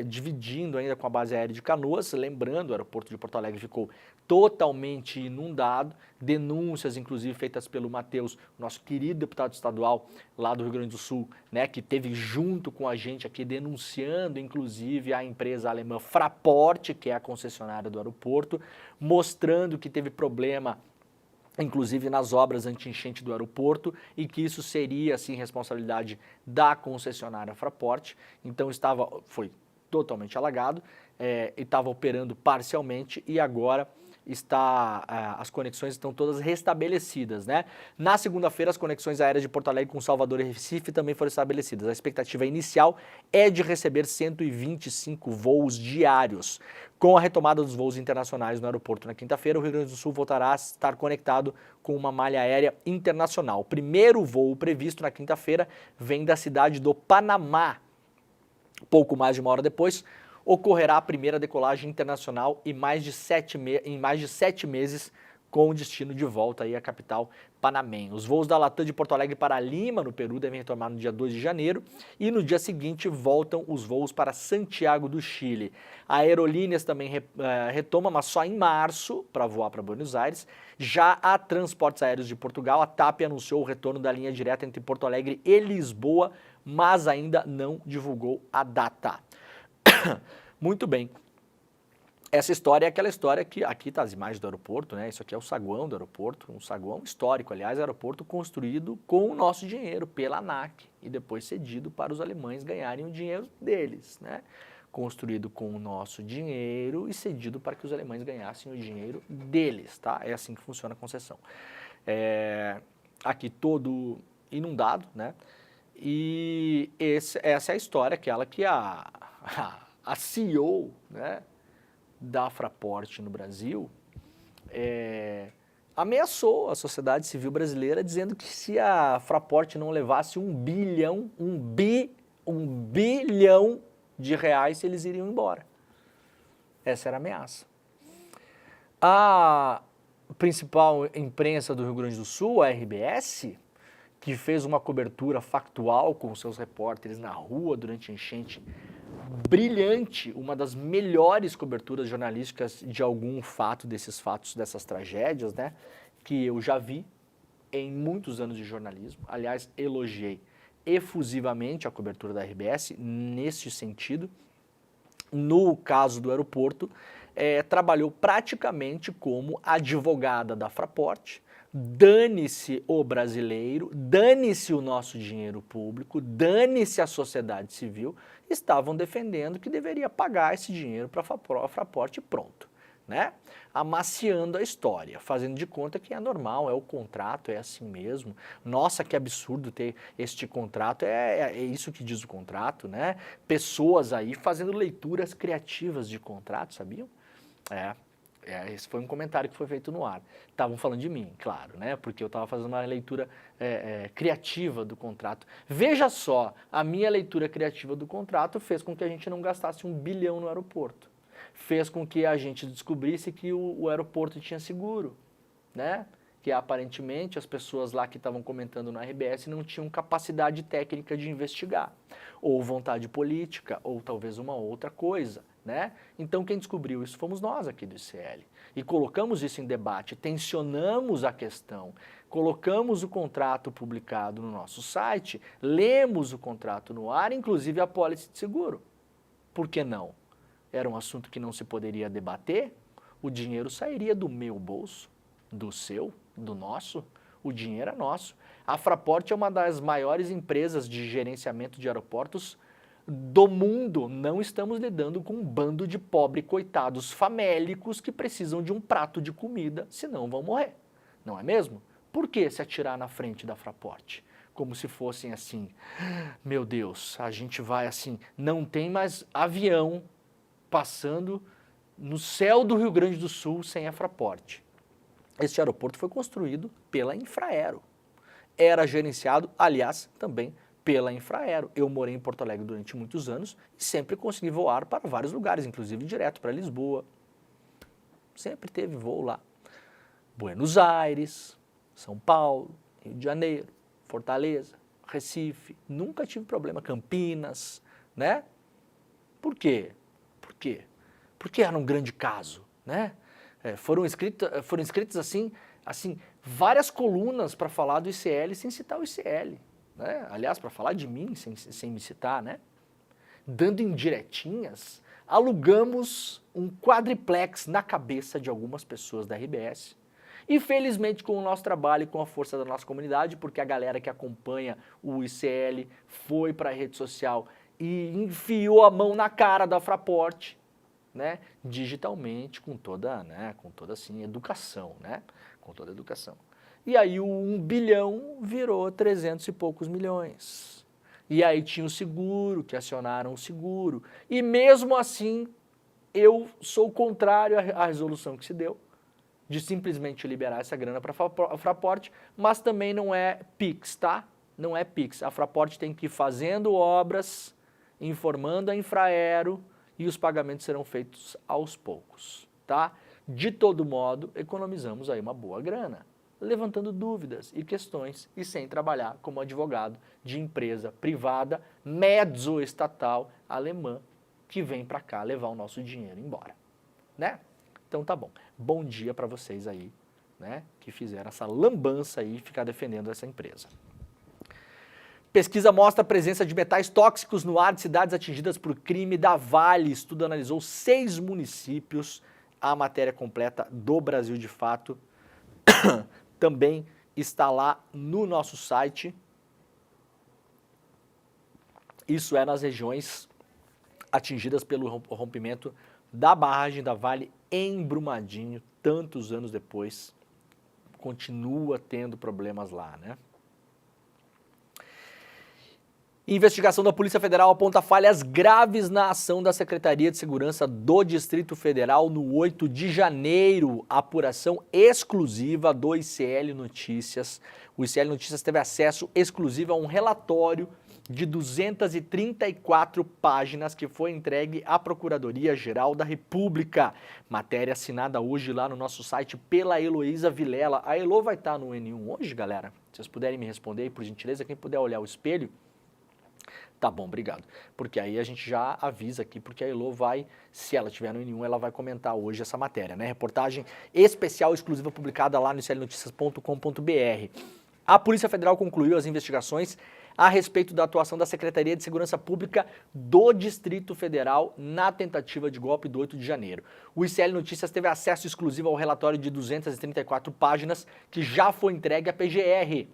A: dividindo ainda com a base aérea de Canoas. Lembrando, o aeroporto de Porto Alegre ficou totalmente inundado. Denúncias, inclusive, feitas pelo Matheus, nosso querido deputado estadual lá do Rio Grande do Sul, né, que teve junto com a gente aqui denunciando, inclusive, a empresa alemã Fraport, que é a concessionária do aeroporto, mostrando que teve problema inclusive nas obras anti-enchente do aeroporto, e que isso seria, assim, responsabilidade da concessionária Fraport. Então foi totalmente alagado, estava operando parcialmente e agora as conexões estão todas restabelecidas, né? Na segunda-feira, as conexões aéreas de Porto Alegre com Salvador e Recife também foram estabelecidas. A expectativa inicial é de receber 125 voos diários. Com a retomada dos voos internacionais no aeroporto na quinta-feira, o Rio Grande do Sul voltará a estar conectado com uma malha aérea internacional. O primeiro voo previsto na quinta-feira vem da cidade do Panamá. Pouco mais de uma hora depois, ocorrerá a primeira decolagem internacional em mais de 7 meses, com o destino de volta aí à capital panamenha. Os voos da Latam de Porto Alegre para Lima, no Peru, devem retomar no dia 2 de janeiro e no dia seguinte voltam os voos para Santiago do Chile. A Aerolíneas também retoma, mas só em março, para voar para Buenos Aires. Já a Transportes Aéreos de Portugal, a TAP anunciou o retorno da linha direta entre Porto Alegre e Lisboa, mas ainda não divulgou a data. Muito bem. Essa história é aquela história que aqui está as imagens do aeroporto, né? Isso aqui é o saguão do aeroporto, um saguão histórico, aliás, aeroporto construído com o nosso dinheiro, pela ANAC, e depois cedido para os alemães ganharem o dinheiro deles, né? Construído com o nosso dinheiro e cedido para que os alemães ganhassem o dinheiro deles, tá? É assim que funciona a concessão. Aqui todo inundado, né? E essa é a história, aquela que a CEO, né, da Fraport no Brasil ameaçou a sociedade civil brasileira, dizendo que se a Fraport não levasse um bilhão de reais, eles iriam embora. Essa era a ameaça. A principal imprensa do Rio Grande do Sul, a RBS, que fez uma cobertura factual com seus repórteres na rua durante a enchente, brilhante, uma das melhores coberturas jornalísticas de algum fato, desses fatos, dessas tragédias, né, que eu já vi em muitos anos de jornalismo. Aliás, elogiei efusivamente a cobertura da RBS nesse sentido. No caso do aeroporto, trabalhou praticamente como advogada da Fraport. Dane-se o brasileiro, dane-se o nosso dinheiro público, dane-se a sociedade civil, estavam defendendo que deveria pagar esse dinheiro para a Fraport e pronto, né? Amaciando a história, fazendo de conta que é normal, é o contrato, é assim mesmo. Nossa, que absurdo ter este contrato, é isso que diz o contrato, né? Pessoas aí fazendo leituras criativas de contrato, sabiam? Esse foi um comentário que foi feito no ar. Estavam falando de mim, claro, né? Porque eu estava fazendo uma leitura criativa do contrato. Veja só, a minha leitura criativa do contrato fez com que a gente não gastasse 1 bilhão no aeroporto. Fez com que a gente descobrisse que o aeroporto tinha seguro, né? Que aparentemente as pessoas lá que estavam comentando na RBS não tinham capacidade técnica de investigar, ou vontade política, ou talvez uma outra coisa, né? Então quem descobriu isso fomos nós aqui do ICL. E colocamos isso em debate, tensionamos a questão, colocamos o contrato publicado no nosso site, lemos o contrato no ar, inclusive a apólice de seguro. Por que não? Era um assunto que não se poderia debater, o dinheiro sairia do meu bolso, do seu, do nosso, o dinheiro é nosso. A Fraport é uma das maiores empresas de gerenciamento de aeroportos do mundo. Não estamos lidando com um bando de pobre coitados famélicos que precisam de um prato de comida, senão vão morrer. Não é mesmo? Por que se atirar na frente da Fraport? Como se fossem assim, meu Deus, a gente vai assim, não tem mais avião passando no céu do Rio Grande do Sul sem a Fraport. Este aeroporto foi construído pela Infraero. Era gerenciado, aliás, também pela Infraero. Eu morei em Porto Alegre durante muitos anos e sempre consegui voar para vários lugares, inclusive direto para Lisboa. Sempre teve voo lá. Buenos Aires, São Paulo, Rio de Janeiro, Fortaleza, Recife. Nunca tive problema. Campinas, né? Por quê? Por quê? Porque era um grande caso, né? Foram escritas assim, várias colunas para falar do ICL sem citar o ICL, né? Aliás, para falar de mim sem me citar, né? Dando indiretinhas, alugamos um quadriplex na cabeça de algumas pessoas da RBS. E felizmente com o nosso trabalho e com a força da nossa comunidade, porque a galera que acompanha o ICL foi para a rede social e enfiou a mão na cara da Fraport, né, digitalmente, com toda assim, educação, né, com toda educação. E aí o 1 bilhão virou 300 e poucos milhões. E aí tinha o seguro, que acionaram o seguro. E mesmo assim, eu sou contrário à resolução que se deu, de simplesmente liberar essa grana para a Fraport, mas também não é Pix, tá? Não é Pix. A Fraport tem que ir fazendo obras, informando a Infraero, e os pagamentos serão feitos aos poucos, tá? De todo modo, economizamos aí uma boa grana, levantando dúvidas e questões e sem trabalhar como advogado de empresa privada, mezzo-estatal alemã, que vem para cá levar o nosso dinheiro embora, né? Então tá bom. Bom dia para vocês aí, né, que fizeram essa lambança aí e ficar defendendo essa empresa. Pesquisa mostra a presença de metais tóxicos no ar de cidades atingidas por crime da Vale. Estudo analisou 6 municípios. A matéria completa do Brasil de Fato também está lá no nosso site. Isso é nas regiões atingidas pelo rompimento da barragem da Vale em Brumadinho, tantos anos depois. Continua tendo problemas lá, né? Investigação da Polícia Federal aponta falhas graves na ação da Secretaria de Segurança do Distrito Federal no 8 de janeiro. Apuração exclusiva do ICL Notícias. O ICL Notícias teve acesso exclusivo a um relatório de 234 páginas que foi entregue à Procuradoria-Geral da República. Matéria assinada hoje lá no nosso site pela Heloísa Vilela. A Elo vai estar no N1 hoje, galera? Se vocês puderem me responder aí, por gentileza, quem puder olhar o espelho. Tá bom, obrigado. Porque aí a gente já avisa aqui, porque a Elo vai, se ela estiver no N1, ela vai comentar hoje essa matéria, né? Reportagem especial exclusiva publicada lá no iclnoticias.com.br. A Polícia Federal concluiu as investigações a respeito da atuação da Secretaria de Segurança Pública do Distrito Federal na tentativa de golpe do 8 de janeiro. O ICL Notícias teve acesso exclusivo ao relatório de 234 páginas que já foi entregue à PGR.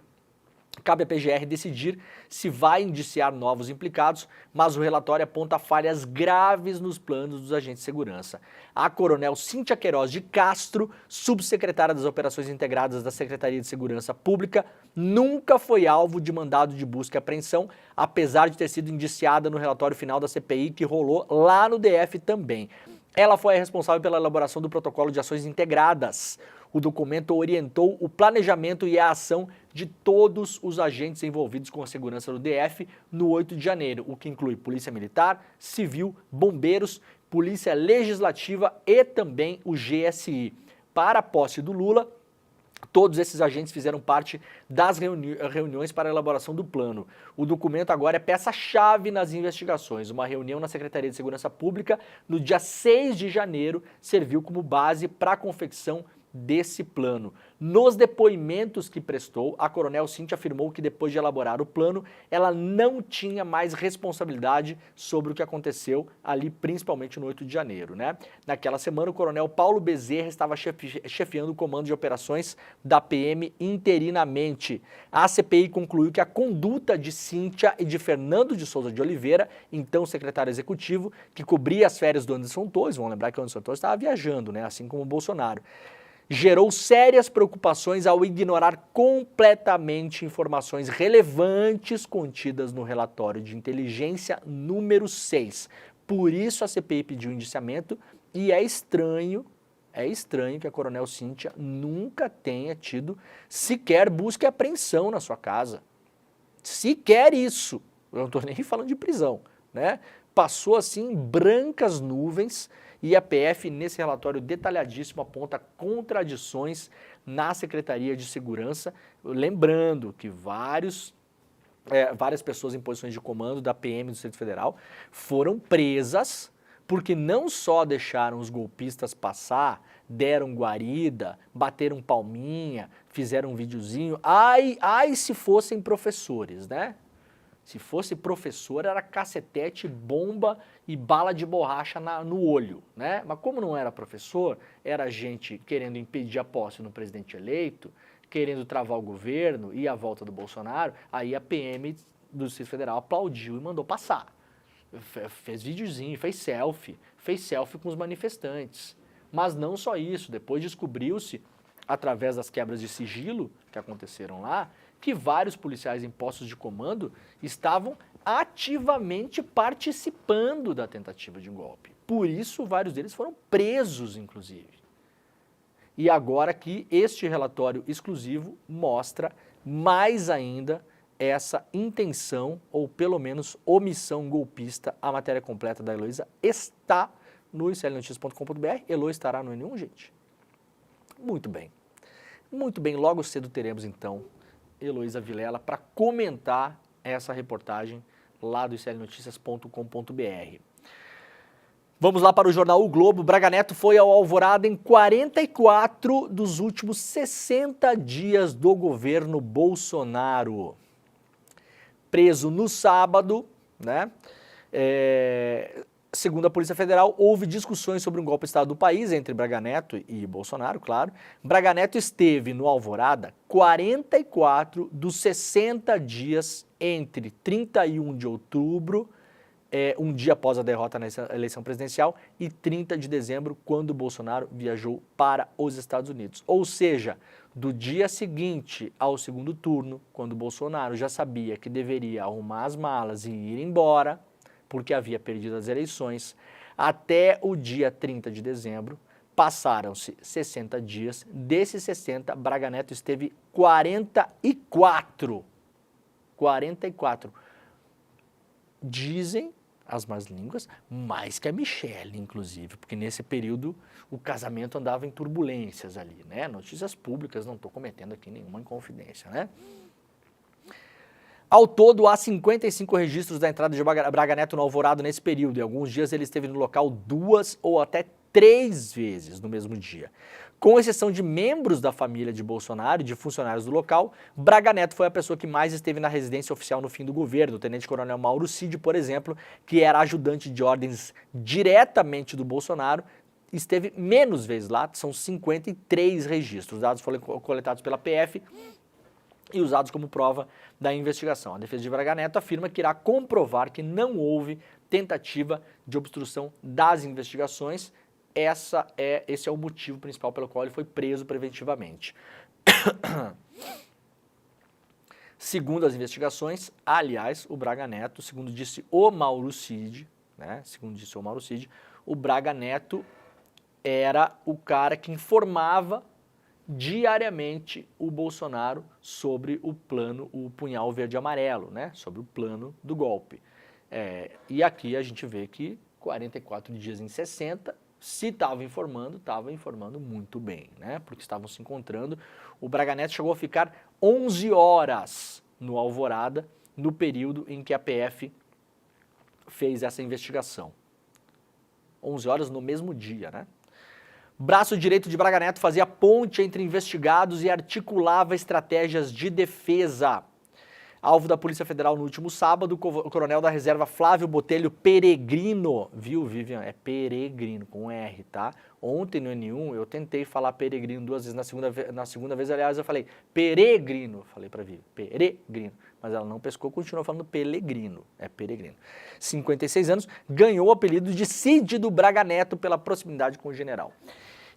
A: Cabe à PGR decidir se vai indiciar novos implicados, mas o relatório aponta falhas graves nos planos dos agentes de segurança. A coronel Cíntia Queiroz de Castro, subsecretária das Operações Integradas da Secretaria de Segurança Pública, nunca foi alvo de mandado de busca e apreensão, apesar de ter sido indiciada no relatório final da CPI que rolou lá no DF também. Ela foi a responsável pela elaboração do protocolo de ações integradas. O documento orientou o planejamento e a ação de todos os agentes envolvidos com a segurança do DF no 8 de janeiro, o que inclui Polícia Militar, Civil, Bombeiros, Polícia Legislativa e também o GSI. Para a posse do Lula, todos esses agentes fizeram parte das reuniões para a elaboração do plano. O documento agora é peça-chave nas investigações. Uma reunião na Secretaria de Segurança Pública no dia 6 de janeiro serviu como base para a confecção desse plano. Nos depoimentos que prestou, a coronel Cíntia afirmou que depois de elaborar o plano, ela não tinha mais responsabilidade sobre o que aconteceu ali, principalmente no 8 de janeiro, né? Naquela semana, o coronel Paulo Bezerra estava chefiando o comando de operações da PM interinamente. A CPI concluiu que a conduta de Cíntia e de Fernando de Souza de Oliveira, então secretário executivo, que cobria as férias do Anderson Torres, vamos lembrar que o Anderson Torres estava viajando, né? Assim como o Bolsonaro, gerou sérias preocupações ao ignorar completamente informações relevantes contidas no relatório de inteligência número 6. Por isso a CPI pediu indiciamento e é estranho que a coronel Cíntia nunca tenha tido sequer busca e apreensão na sua casa. Sequer isso. Eu não estou nem falando de prisão, né? Passou assim brancas nuvens. E a PF, nesse relatório detalhadíssimo, aponta contradições na Secretaria de Segurança, lembrando que várias pessoas em posições de comando da PM do Distrito Federal foram presas porque não só deixaram os golpistas passar, deram guarida, bateram palminha, fizeram um videozinho, ai se fossem professores, né? Se fosse professor, era cacetete, bomba e bala de borracha no olho, né? Mas como não era professor, era gente querendo impedir a posse no presidente eleito, querendo travar o governo e a volta do Bolsonaro, aí a PM do Distrito Federal aplaudiu e mandou passar. Fez videozinho, fez selfie com os manifestantes. Mas não só isso, depois descobriu-se, através das quebras de sigilo que aconteceram lá, que vários policiais em postos de comando estavam ativamente participando da tentativa de um golpe. Por isso, vários deles foram presos, inclusive. E agora que este relatório exclusivo mostra mais ainda essa intenção, ou pelo menos omissão golpista. A matéria completa da Heloísa está no iclnoticias.com.br. Elo estará no N1, gente? Muito bem. Muito bem, logo cedo teremos então Heloísa Vilela para comentar essa reportagem lá do iclnoticias.com.br. Vamos lá para o jornal O Globo. Braga Neto foi ao Alvorada em 44 dos últimos 60 dias do governo Bolsonaro. Preso no sábado, né? Segundo a Polícia Federal, houve discussões sobre um golpe de Estado do país entre Braga Neto e Bolsonaro, claro. Braga Neto esteve no Alvorada 44 dos 60 dias entre 31 de outubro, um dia após a derrota na eleição presidencial, e 30 de dezembro, quando Bolsonaro viajou para os Estados Unidos. Ou seja, do dia seguinte ao segundo turno, quando Bolsonaro já sabia que deveria arrumar as malas e ir embora, porque havia perdido as eleições, até o dia 30 de dezembro, passaram-se 60 dias. Desses 60, Braga Neto esteve 44. dizem as más línguas, mais que a Michelle, inclusive, porque nesse período o casamento andava em turbulências ali, né? Notícias públicas, não estou cometendo aqui nenhuma inconfidência, né? Ao todo, há 55 registros da entrada de Braga Neto no Alvorada nesse período. Em alguns dias ele esteve no local 2 ou até 3 vezes no mesmo dia. Com exceção de membros da família de Bolsonaro e de funcionários do local, Braga Neto foi a pessoa que mais esteve na residência oficial no fim do governo. O tenente-coronel Mauro Cid, por exemplo, que era ajudante de ordens diretamente do Bolsonaro, esteve menos vezes lá, são 53 registros. Os dados foram coletados pela PF e usados como prova da investigação. A defesa de Braga Neto afirma que irá comprovar que não houve tentativa de obstrução das investigações. Esse é o motivo principal pelo qual ele foi preso preventivamente. Segundo as investigações, aliás, o Braga Neto, segundo disse o Mauro Cid, o Braga Neto era o cara que informava diariamente o Bolsonaro sobre o plano, o punhal verde e amarelo, né? Sobre o plano do golpe. E aqui a gente vê que 44 dias em 60, se estava informando muito bem, né? Porque estavam se encontrando. O Braga Neto chegou a ficar 11 horas no Alvorada, no período em que a PF fez essa investigação. 11 horas no mesmo dia, né? Braço direito de Braga Neto fazia ponte entre investigados e articulava estratégias de defesa. Alvo da Polícia Federal no último sábado, o coronel da reserva Flávio Botelho Peregrino, viu, Vivian? É Peregrino, com R, tá? Ontem no N1 eu tentei falar Peregrino 2 vezes, na segunda vez, aliás, eu falei Peregrino, falei pra Vivian, Peregrino, mas ela não pescou, continuou falando Pelegrino, é Peregrino. 56 anos, ganhou o apelido de Cid do Braga Neto pela proximidade com o general.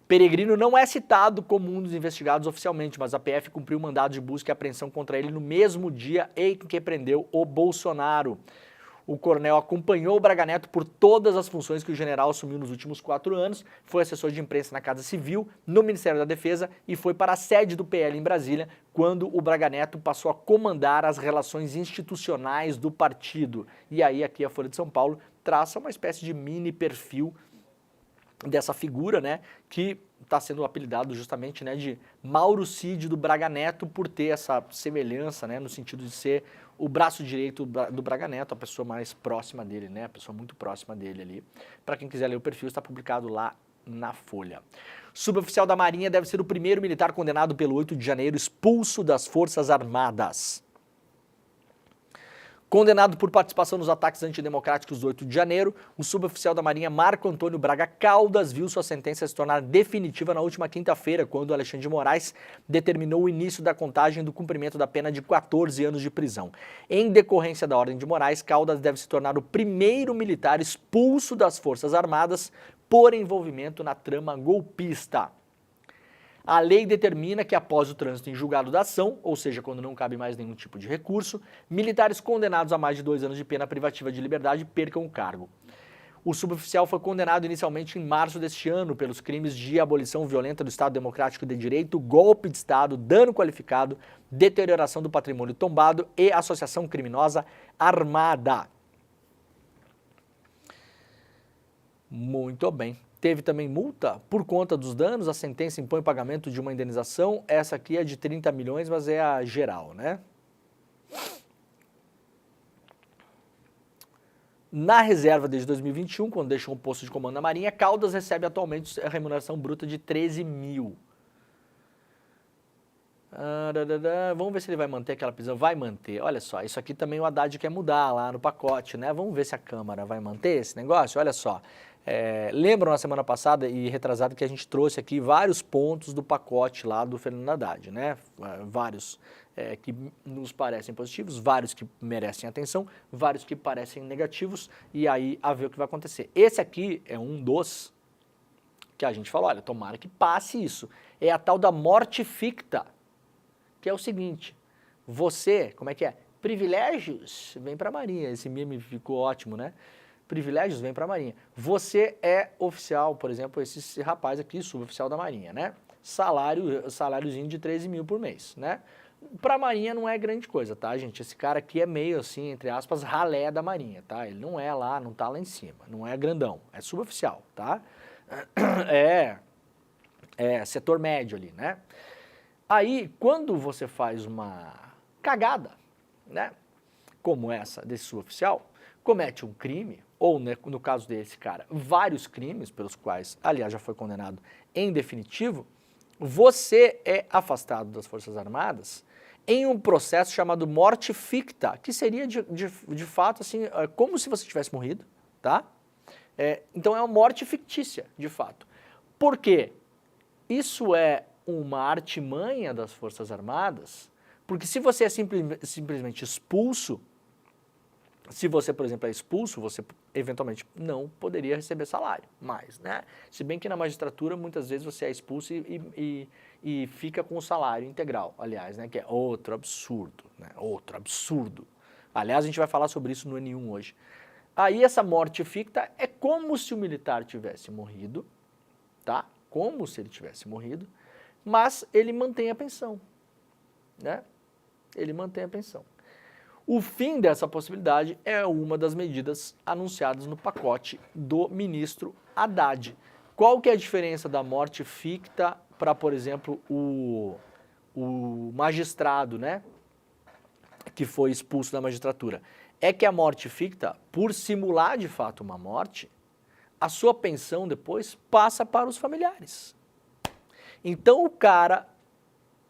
A: Peregrino não é citado como um dos investigados oficialmente, mas a PF cumpriu mandado de busca e apreensão contra ele no mesmo dia em que prendeu o Bolsonaro. O coronel acompanhou o Braga Neto por todas as funções que o general assumiu nos últimos 4 anos, foi assessor de imprensa na Casa Civil, no Ministério da Defesa e foi para a sede do PL em Brasília, quando o Braga Neto passou a comandar as relações institucionais do partido. E aí aqui a Folha de São Paulo traça uma espécie de mini perfil dessa figura, né, que está sendo apelidado justamente, né, de Mauro Cid do Braga Neto por ter essa semelhança, né, no sentido de ser o braço direito do Braga Neto, a pessoa mais próxima dele, né, a pessoa muito próxima dele ali. Para quem quiser ler o perfil, está publicado lá na Folha. Suboficial da Marinha deve ser o primeiro militar condenado pelo 8 de janeiro expulso das Forças Armadas. Condenado por participação nos ataques antidemocráticos do 8 de janeiro, o suboficial da Marinha Marco Antônio Braga Caldas viu sua sentença se tornar definitiva na última quinta-feira, quando Alexandre de Moraes determinou o início da contagem do cumprimento da pena de 14 anos de prisão. Em decorrência da ordem de Moraes, Caldas deve se tornar o primeiro militar expulso das Forças Armadas por envolvimento na trama golpista. A lei determina que após o trânsito em julgado da ação, ou seja, quando não cabe mais nenhum tipo de recurso, militares condenados a mais de 2 anos de pena privativa de liberdade percam o cargo. O suboficial foi condenado inicialmente em março deste ano pelos crimes de abolição violenta do Estado Democrático de Direito, golpe de Estado, dano qualificado, deterioração do patrimônio tombado e associação criminosa armada. Muito bem. Teve também multa por conta dos danos, a sentença impõe o pagamento de uma indenização, essa aqui é de 30 milhões, mas é a geral, né? Na reserva desde 2021, quando deixou o posto de comando na Marinha, Caldas recebe atualmente a remuneração bruta de 13 mil. Vamos ver se ele vai manter aquela prisão. Vai manter, olha só, isso aqui também o Haddad quer mudar lá no pacote, né? Vamos ver se a Câmara vai manter esse negócio, olha só. Lembram na semana passada e retrasada que a gente trouxe aqui vários pontos do pacote lá do Fernando Haddad, né? Vários que nos parecem positivos, vários que merecem atenção, vários que parecem negativos, e aí a ver o que vai acontecer. Esse aqui é um dos que a gente falou, olha, tomara que passe isso. É a tal da morte ficta, que é o seguinte, você, como é que é? Privilégios, vem pra Marinha, esse meme ficou ótimo, né? Privilégios, vem para a Marinha. Você é oficial, por exemplo, esse rapaz aqui, suboficial da Marinha, né? saláriozinho de 13 mil por mês, né? Para a Marinha não é grande coisa, tá, gente? Esse cara aqui é meio assim, entre aspas, ralé da Marinha, tá? Ele não é lá, não tá lá em cima, não é grandão, é suboficial, tá? É setor médio ali, né? Aí, quando você faz uma cagada, né, como essa desse suboficial, comete um crime, ou né, no caso desse cara, vários crimes pelos quais, aliás, já foi condenado em definitivo, você é afastado das Forças Armadas em um processo chamado morte ficta, que seria de fato assim, como se você tivesse morrido, tá? Então é uma morte fictícia, de fato. Por quê? Isso é uma artimanha das Forças Armadas, porque se você é simplesmente expulso, se você, por exemplo, é expulso, você eventualmente não poderia receber salário mais, né? Se bem que na magistratura, muitas vezes você é expulso e fica com o salário integral, aliás, né? Que é outro absurdo, né? Outro absurdo. Aliás, a gente vai falar sobre isso no N1 hoje. Aí essa morte ficta é como se o militar tivesse morrido, tá? Como se ele tivesse morrido, mas ele mantém a pensão, né? Ele mantém a pensão. O fim dessa possibilidade é uma das medidas anunciadas no pacote do ministro Haddad. Qual que é a diferença da morte ficta para, por exemplo, o magistrado, né, que foi expulso da magistratura? É que a morte ficta, por simular de fato uma morte, a sua pensão depois passa para os familiares. Então o cara,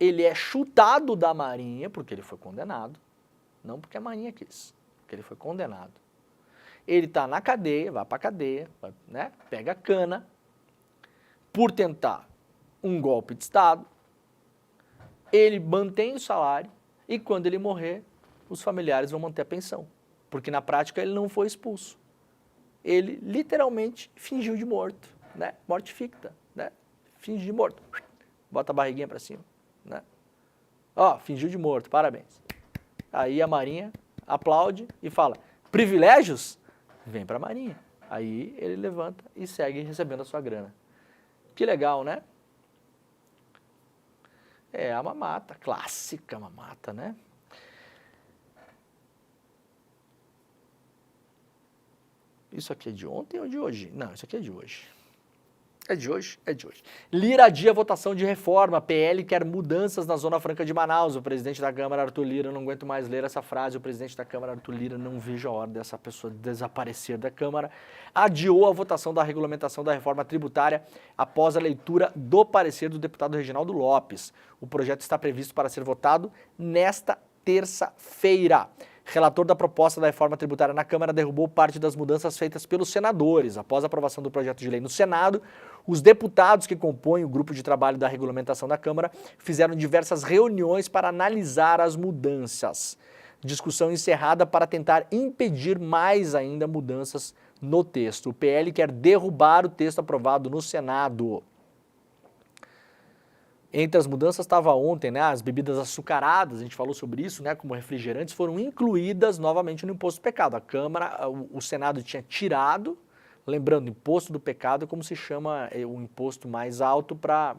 A: ele é chutado da Marinha, porque ele foi condenado, não porque a Marinha quis, porque ele foi condenado. Ele está na cadeia, vai para a cadeia, né, pega a cana, por tentar um golpe de Estado, ele mantém o salário e quando ele morrer, os familiares vão manter a pensão, porque na prática ele não foi expulso. Ele literalmente fingiu de morto, né, morte ficta, né, finge de morto, bota a barriguinha para cima, né, ó, fingiu de morto, parabéns. Aí a Marinha aplaude e fala, privilégios? Vem para a Marinha. Aí ele levanta e segue recebendo a sua grana. Que legal, né? É a mamata, clássica mamata, né? Isso aqui é de ontem ou de hoje? Não, isso aqui é de hoje. É de hoje? É de hoje. Lira adia a votação de reforma. PL quer mudanças na Zona Franca de Manaus. O presidente da Câmara, Arthur Lira, não aguento mais ler essa frase. O presidente da Câmara, Arthur Lira, não vejo a hora dessa pessoa desaparecer da Câmara. Adiou a votação da regulamentação da reforma tributária após a leitura do parecer do deputado Reginaldo Lopes. O projeto está previsto para ser votado nesta terça-feira. Relator da proposta da reforma tributária na Câmara derrubou parte das mudanças feitas pelos senadores. Após a aprovação do projeto de lei no Senado, os deputados que compõem o grupo de trabalho da regulamentação da Câmara fizeram diversas reuniões para analisar as mudanças. Discussão encerrada para tentar impedir mais ainda mudanças no texto. O PL quer derrubar o texto aprovado no Senado. Entre as mudanças estava ontem, né, as bebidas açucaradas, a gente falou sobre isso, né, como refrigerantes, foram incluídas novamente no imposto do pecado. A Câmara, o Senado tinha tirado, lembrando, imposto do pecado é como se chama o imposto mais alto para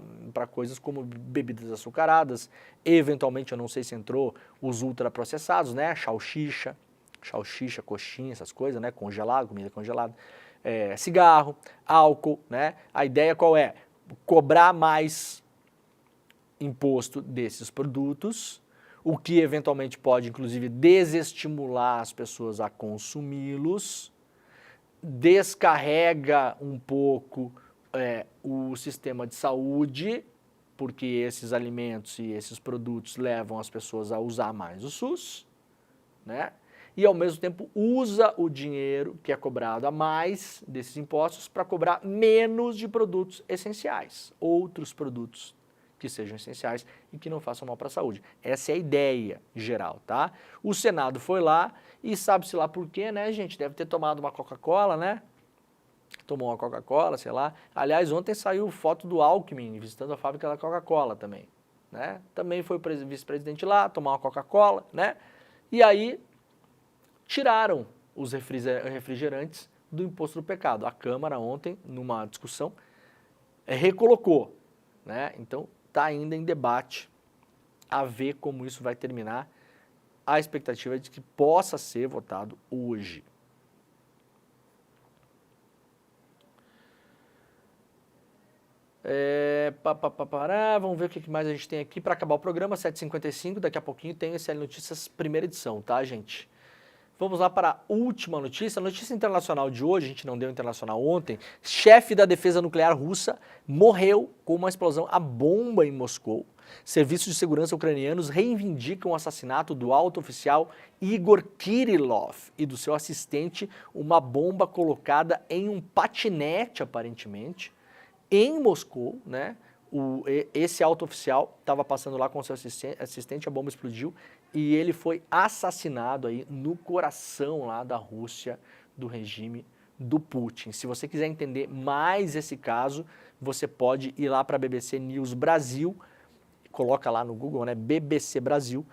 A: coisas como bebidas açucaradas, eventualmente, eu não sei se entrou, os ultraprocessados, né, salsicha, coxinha, essas coisas, né, congelado, comida congelada, cigarro, álcool, né, a ideia qual é? Cobrar mais imposto desses produtos, o que eventualmente pode, inclusive, desestimular as pessoas a consumi-los, descarrega um pouco o sistema de saúde, porque esses alimentos e esses produtos levam as pessoas a usar mais o SUS, né? E, ao mesmo tempo, usa o dinheiro que é cobrado a mais desses impostos para cobrar menos de produtos essenciais, outros produtos que sejam essenciais e que não façam mal para a saúde. Essa é a ideia geral, tá? O Senado foi lá e sabe-se lá por quê, né, gente? Deve ter tomado uma Coca-Cola, né? Tomou uma Coca-Cola, sei lá. Aliás, ontem saiu foto do Alckmin visitando a fábrica da Coca-Cola também, né? Também foi o vice-presidente lá, tomar uma Coca-Cola, né? E aí tiraram os refrigerantes do imposto do pecado. A Câmara ontem, numa discussão, recolocou. né? Então está ainda em debate a ver como isso vai terminar. A expectativa é de que possa ser votado hoje. Vamos ver o que mais a gente tem aqui para acabar o programa, 7h55, daqui a pouquinho tem o ICL Notícias primeira edição, tá, gente? Vamos lá para a última notícia, a notícia internacional de hoje, a gente não deu internacional ontem, chefe da defesa nuclear russa morreu com uma explosão a bomba em Moscou. Serviços de segurança ucranianos reivindicam o assassinato do alto oficial Igor Kirillov e do seu assistente, uma bomba colocada em um patinete, aparentemente, em Moscou, né? Esse alto oficial estava passando lá com seu assistente, a bomba explodiu e ele foi assassinado aí no coração lá da Rússia, do regime do Putin. Se você quiser entender mais esse caso, você pode ir lá para a BBC News Brasil, coloca lá no Google, né, BBC Brasil,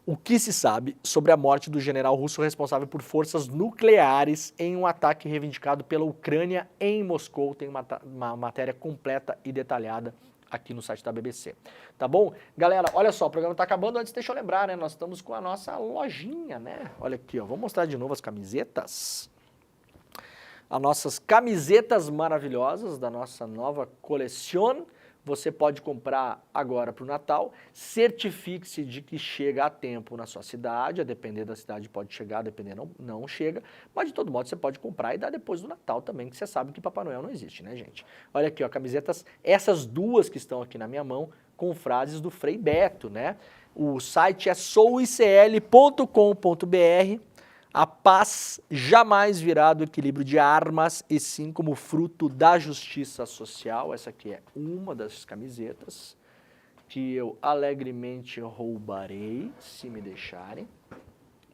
A: o que se sabe sobre a morte do general russo responsável por forças nucleares em um ataque reivindicado pela Ucrânia em Moscou. Tem uma matéria completa e detalhada aqui no site da BBC. Tá bom? Galera, olha só, o programa tá acabando. Antes, deixa eu lembrar, né? Nós estamos com a nossa lojinha, né? Olha aqui, ó. Vou mostrar de novo as camisetas. As nossas camisetas maravilhosas da nossa nova coleção. Você pode comprar agora para o Natal, certifique-se de que chega a tempo na sua cidade, a depender da cidade pode chegar, a depender não chega, mas de todo modo você pode comprar e dar depois do Natal também, que você sabe que Papai Noel não existe, né, gente? Olha aqui, ó, camisetas, essas duas que estão aqui na minha mão, com frases do Frei Beto, né? O site é souicl.com.br. A paz jamais virá do equilíbrio de armas, e sim como fruto da justiça social. Essa aqui é uma das camisetas que eu alegremente roubarei, se me deixarem.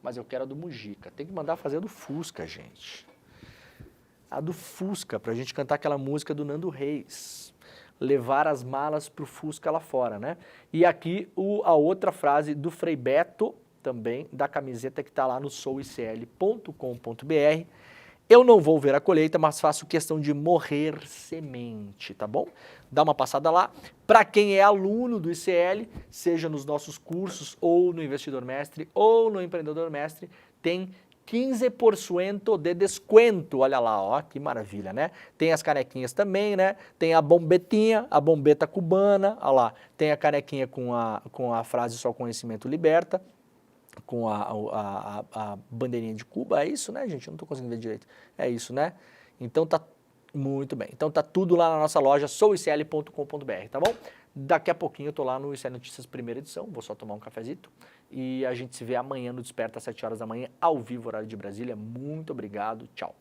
A: Mas eu quero a do Mujica. Tem que mandar fazer a do Fusca, gente. A do Fusca, pra gente cantar aquela música do Nando Reis. Levar as malas pro Fusca lá fora, né? E aqui a outra frase do Frei Beto, também da camiseta que está lá no souicl.com.br. Eu não vou ver a colheita, mas faço questão de morrer semente, tá bom? Dá uma passada lá. Para quem é aluno do ICL, seja nos nossos cursos, ou no Investidor Mestre, ou no Empreendedor Mestre, tem 15% de desconto, olha lá, ó, que maravilha, né? Tem as canequinhas também, né? Tem a bombetinha, a bombeta cubana, olha lá, tem a canequinha com a frase "Só conhecimento liberta", com a bandeirinha de Cuba, é isso, né, gente? Eu não estou conseguindo ver direito. É isso, né? Então tá muito bem. Então tá tudo lá na nossa loja, souicl.com.br, tá bom? Daqui a pouquinho eu tô lá no ICL Notícias primeira edição, vou só tomar um cafezito e a gente se vê amanhã no Desperta às 7 horas da manhã, ao vivo, horário de Brasília. Muito obrigado, tchau.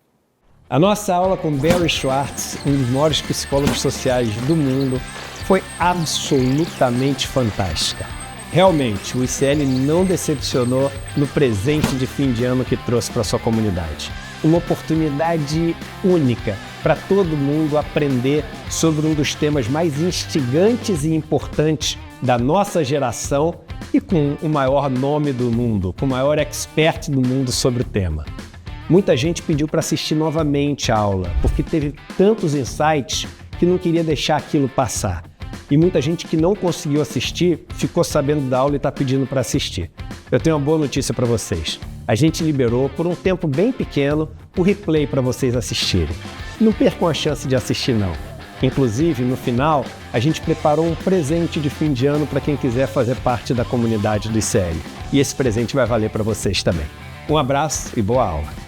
B: A nossa aula com Barry Schwartz, um dos maiores psicólogos sociais do mundo, foi absolutamente fantástica. Realmente, o ICL não decepcionou no presente de fim de ano que trouxe para sua comunidade. Uma oportunidade única para todo mundo aprender sobre um dos temas mais instigantes e importantes da nossa geração e com o maior nome do mundo, com o maior expert do mundo sobre o tema. Muita gente pediu para assistir novamente a aula, porque teve tantos insights que não queria deixar aquilo passar. E muita gente que não conseguiu assistir ficou sabendo da aula e está pedindo para assistir. Eu tenho uma boa notícia para vocês. A gente liberou, por um tempo bem pequeno, o replay para vocês assistirem. Não percam a chance de assistir, não. Inclusive, no final, a gente preparou um presente de fim de ano para quem quiser fazer parte da comunidade do ICL. E esse presente vai valer para vocês também. Um abraço e boa aula.